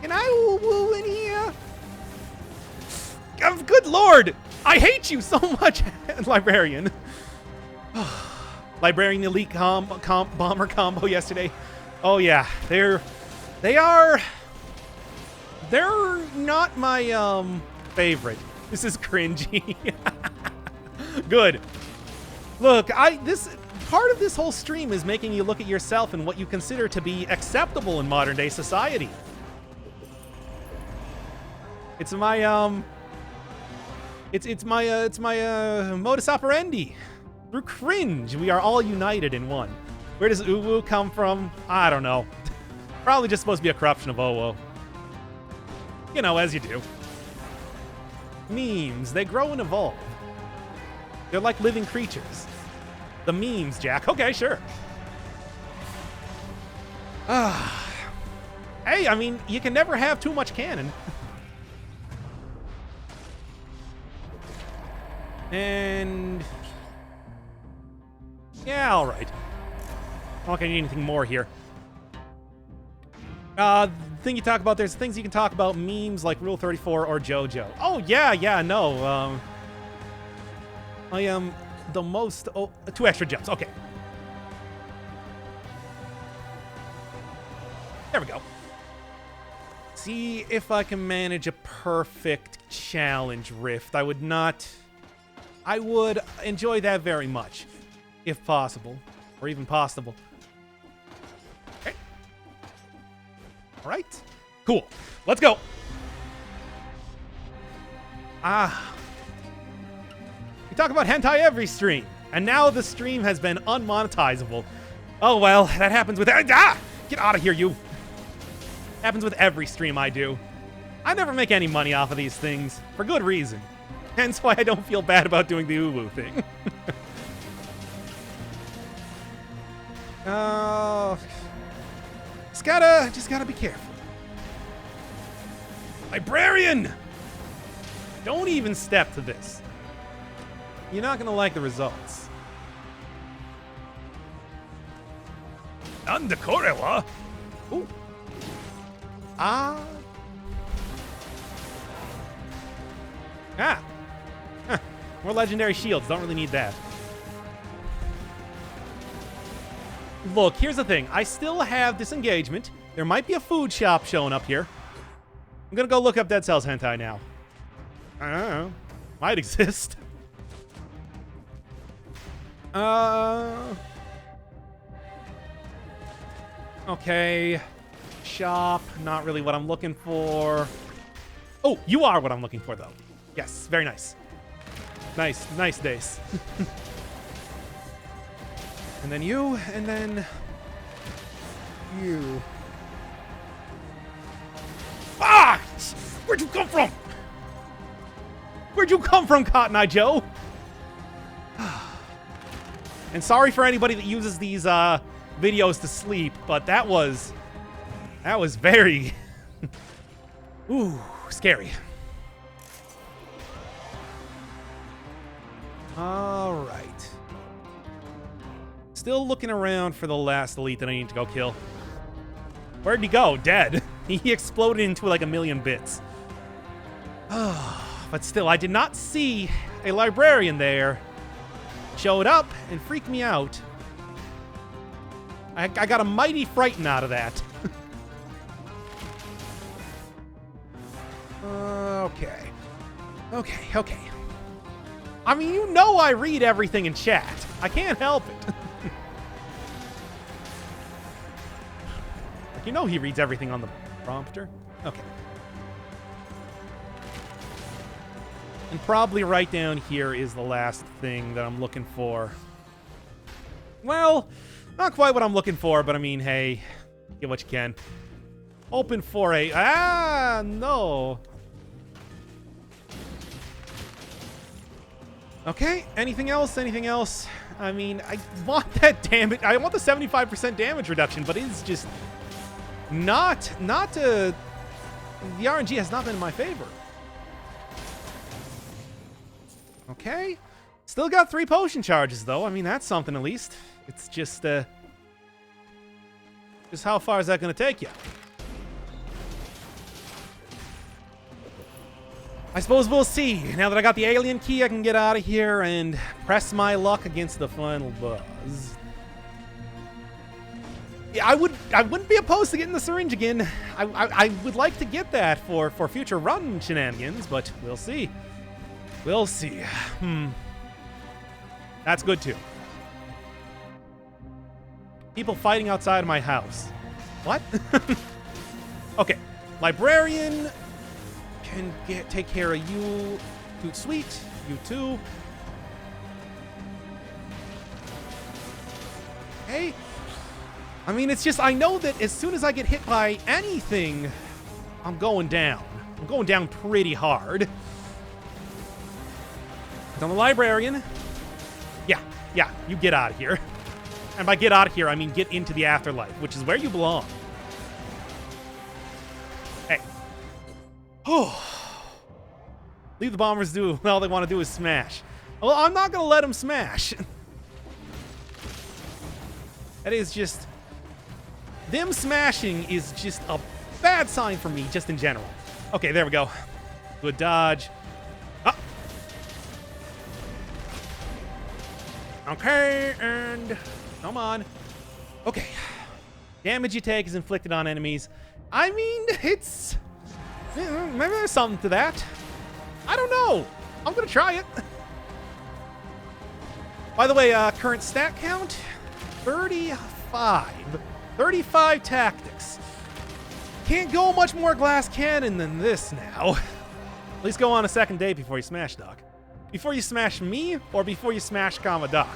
Can I woo in here? Good lord! I hate you so much, Librarian. Librarian Elite Bomber combo yesterday. Oh yeah, they're not my favorite. This is cringy. Good. Look, this part of this whole stream is making you look at yourself and what you consider to be acceptable in modern day society. It's my it's my modus operandi. Through cringe, we are all united in one. Where does uwu come from? I don't know. Probably just supposed to be a corruption of owo. You know, as you do. Memes, they grow and evolve. They're like living creatures. The memes, Jack. Okay, sure. Hey, I mean, you can never have too much canon. And... yeah, all right. I'm not gonna need anything more here. Thing you talk about, there's things you can talk about, memes like Rule 34 or JoJo. Oh, yeah, no. I am the most... oh, 2 extra jumps, okay. There we go. See if I can manage a perfect challenge rift. I would enjoy that very much. If possible. Or even possible. Okay. Alright. Cool. Let's go. We talk about hentai every stream. And now the stream has been unmonetizable. Oh well, that happens with... get out of here, you. Happens with every stream I do. I never make any money off of these things. For good reason. Hence why I don't feel bad about doing the uwu thing. Just gotta be careful. Librarian! Don't even step to this. You're not gonna like the results. Nandakorewa? Ooh. Huh. More legendary shields. Don't really need that. Look, here's the thing. I still have disengagement. There might be a food shop showing up here. I'm gonna go look up Dead Cells hentai now. I don't know. Might exist. Okay. Shop. Not really what I'm looking for. Oh, you are what I'm looking for, though. Yes, very nice. Nice days. And then you, and then you. Ah! Where'd you come from? Where'd you come from, Cotton Eye Joe? And sorry for anybody that uses these videos to sleep, but that was very ooh, scary. All right. Still looking around for the last elite that I need to go kill. Where'd he go? Dead. He exploded into like a million bits. But still, I did not see a librarian there. Showed up and freaked me out. I got a mighty frighten out of that. Okay. I mean, you know I read everything in chat. I can't help it. Like, you know he reads everything on the prompter. Okay. And probably right down here is the last thing that I'm looking for. Well, not quite what I'm looking for, but I mean, hey, get what you can. Open for a... Ah, no. Okay, anything else? Anything else? I mean, I want that damage. I want the 75% damage reduction, but it's just not the RNG has not been in my favor. Okay. Still got 3 potion charges, though. I mean, that's something at least. It's just how far is that going to take you? I suppose we'll see. Now that I got the alien key, I can get out of here and press my luck against the final boss. Yeah, I wouldn't be opposed to getting the syringe again. I would like to get that for future run shenanigans, but we'll see. We'll see. That's good too. People fighting outside of my house. What? Okay. Librarian can take care of you. Toot sweet. You too. Hey. I mean, it's just, I know that as soon as I get hit by anything, I'm going down. I'm going down pretty hard. On the librarian. Yeah, you get out of here. And by get out of here, I mean get into the afterlife, which is where you belong. Hey. Oh. Leave the bombers do. All they want to do is smash. Well, I'm not going to let them smash. That is just... Them smashing is just a bad sign for me, just in general. Okay, there we go. Good dodge. Okay, and come on. Okay. Damage you take is inflicted on enemies. I mean, it's... Maybe there's something to that. I don't know. I'm going to try it. By the way, current stat count, 35. 35 tactics. Can't go much more glass cannon than this now. At least go on a second day before you smash Doc. Before you smash me, or before you smash Doc?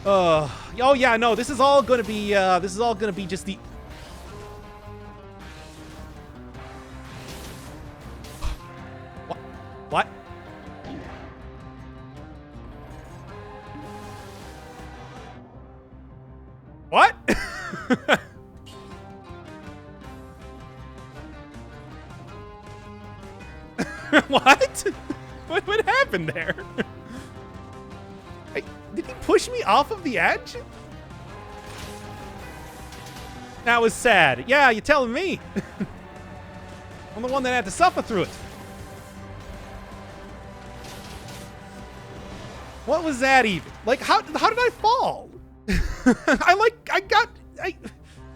Oh yeah, no, this is all gonna be just the... What? What? What? What happened there? Did he push me off of the edge? That was sad. Yeah, you're telling me. I'm the one that had to suffer through it. What was that even? Like, how did I fall? I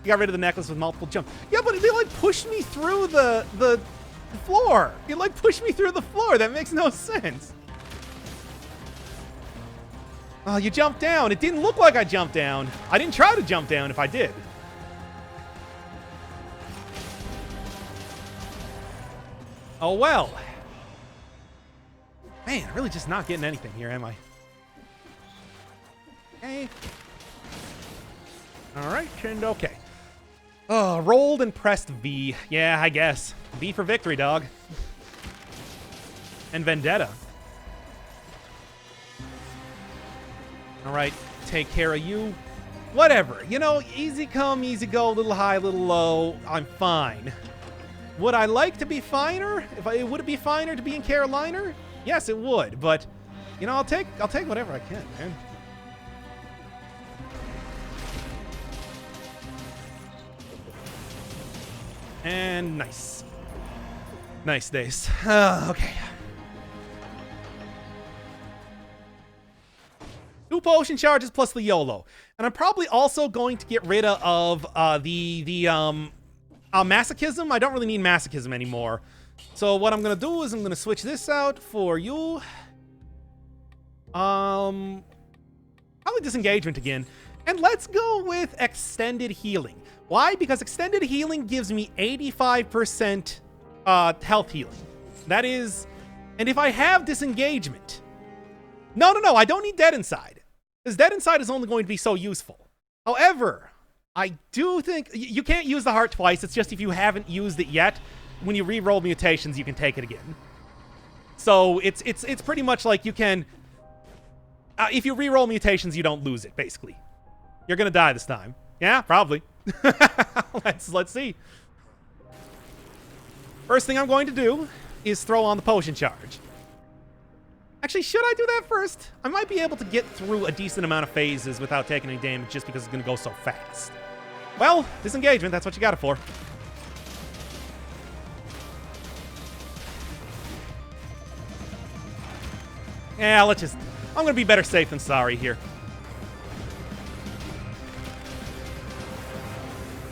got rid of the necklace with multiple jumps. Yeah, but they like pushed me through the floor. It like pushed me through the floor. That makes no sense. Oh, you jumped down. It didn't look like I jumped down. I didn't try to jump down if I did. Oh, well. Man, really just not getting anything here, am I? Okay. All right, and okay. Oh, rolled and pressed V. Yeah, I guess. V for victory, dog. And Vendetta. All right, take care of you. Whatever. You know, easy come, easy go, little high, little low. I'm fine. Would I like to be finer? Would it be finer to be in Carolina? Yes, it would. But, you know, I'll take whatever I can, man. And nice. Nice days. Okay. 2 potion charges plus the YOLO. And I'm probably also going to get rid of the masochism. I don't really need masochism anymore. So what I'm going to do is I'm going to switch this out for you. Probably disengagement again. And let's go with extended healing. Why? Because extended healing gives me 85% health healing. That is... And if I have disengagement... No, I don't need Dead Inside. Because Dead Inside is only going to be so useful. However, I do think you can't use the heart twice. It's just if you haven't used it yet, when you re-roll mutations, you can take it again. So it's pretty much like you can. If you re-roll mutations, you don't lose it. Basically, you're gonna die this time. Yeah, probably. Let's see. First thing I'm going to do is throw on the potion charge. Actually, should I do that first? I might be able to get through a decent amount of phases without taking any damage just because it's going to go so fast. Well, disengagement, that's what you got it for. Yeah, let's just... I'm going to be better safe than sorry here.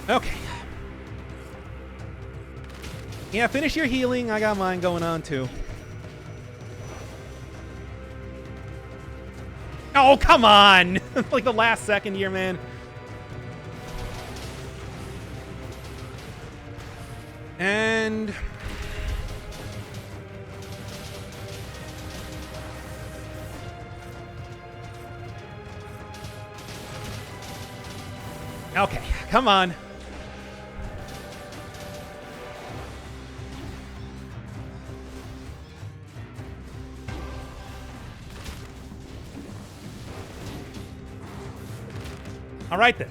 Okay. Yeah, finish your healing. I got mine going on, too. Oh, come on! Like the last second here, man. And... okay, come on. All right, then.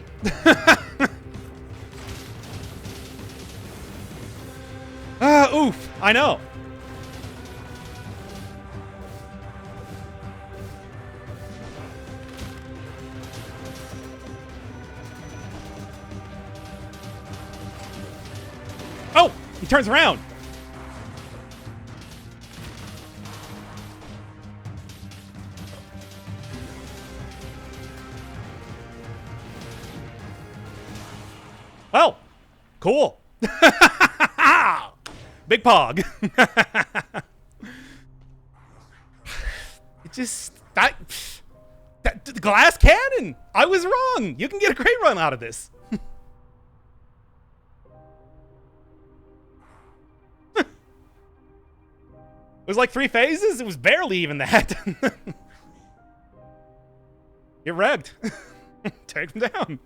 Oof. I know. Oh, he turns around. Well, cool. Big pog. It just... that glass cannon! I was wrong! You can get a great run out of this. It was like 3 phases? It was barely even that. Get wrecked. Take him down.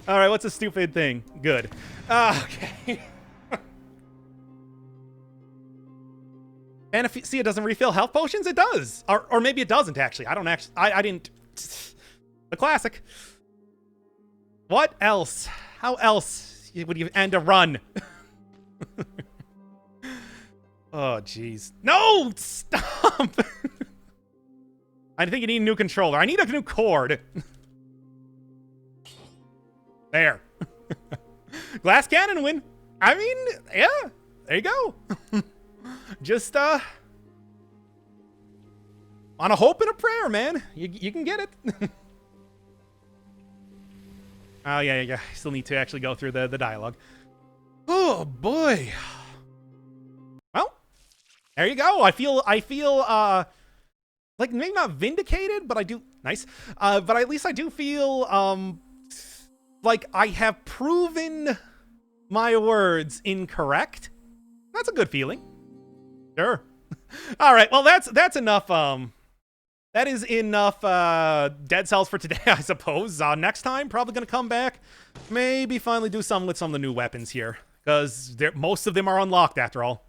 Alright, what's a stupid thing? Good. Okay. And if see, it doesn't refill health potions? It does. Or maybe it doesn't, actually. I don't actually... I didn't... The classic. What else? How else would you end a run? Oh, jeez. No! Stop! I think you need a new controller. I need a new cord. There. Glass cannon win. I mean, yeah. There you go. Just, on a hope and a prayer, man. You can get it. Oh, yeah. I still need to actually go through the dialogue. Oh, boy. Well, there you go. I feel, like, maybe not vindicated, but I do... Nice. But at least I do feel, like I have proven my words incorrect. That's a good feeling. Sure. All right. Well, that's enough. That is enough Dead Cells for today, I suppose. Next time, probably gonna come back. Maybe finally do something with some of the new weapons here, because most of them are unlocked after all.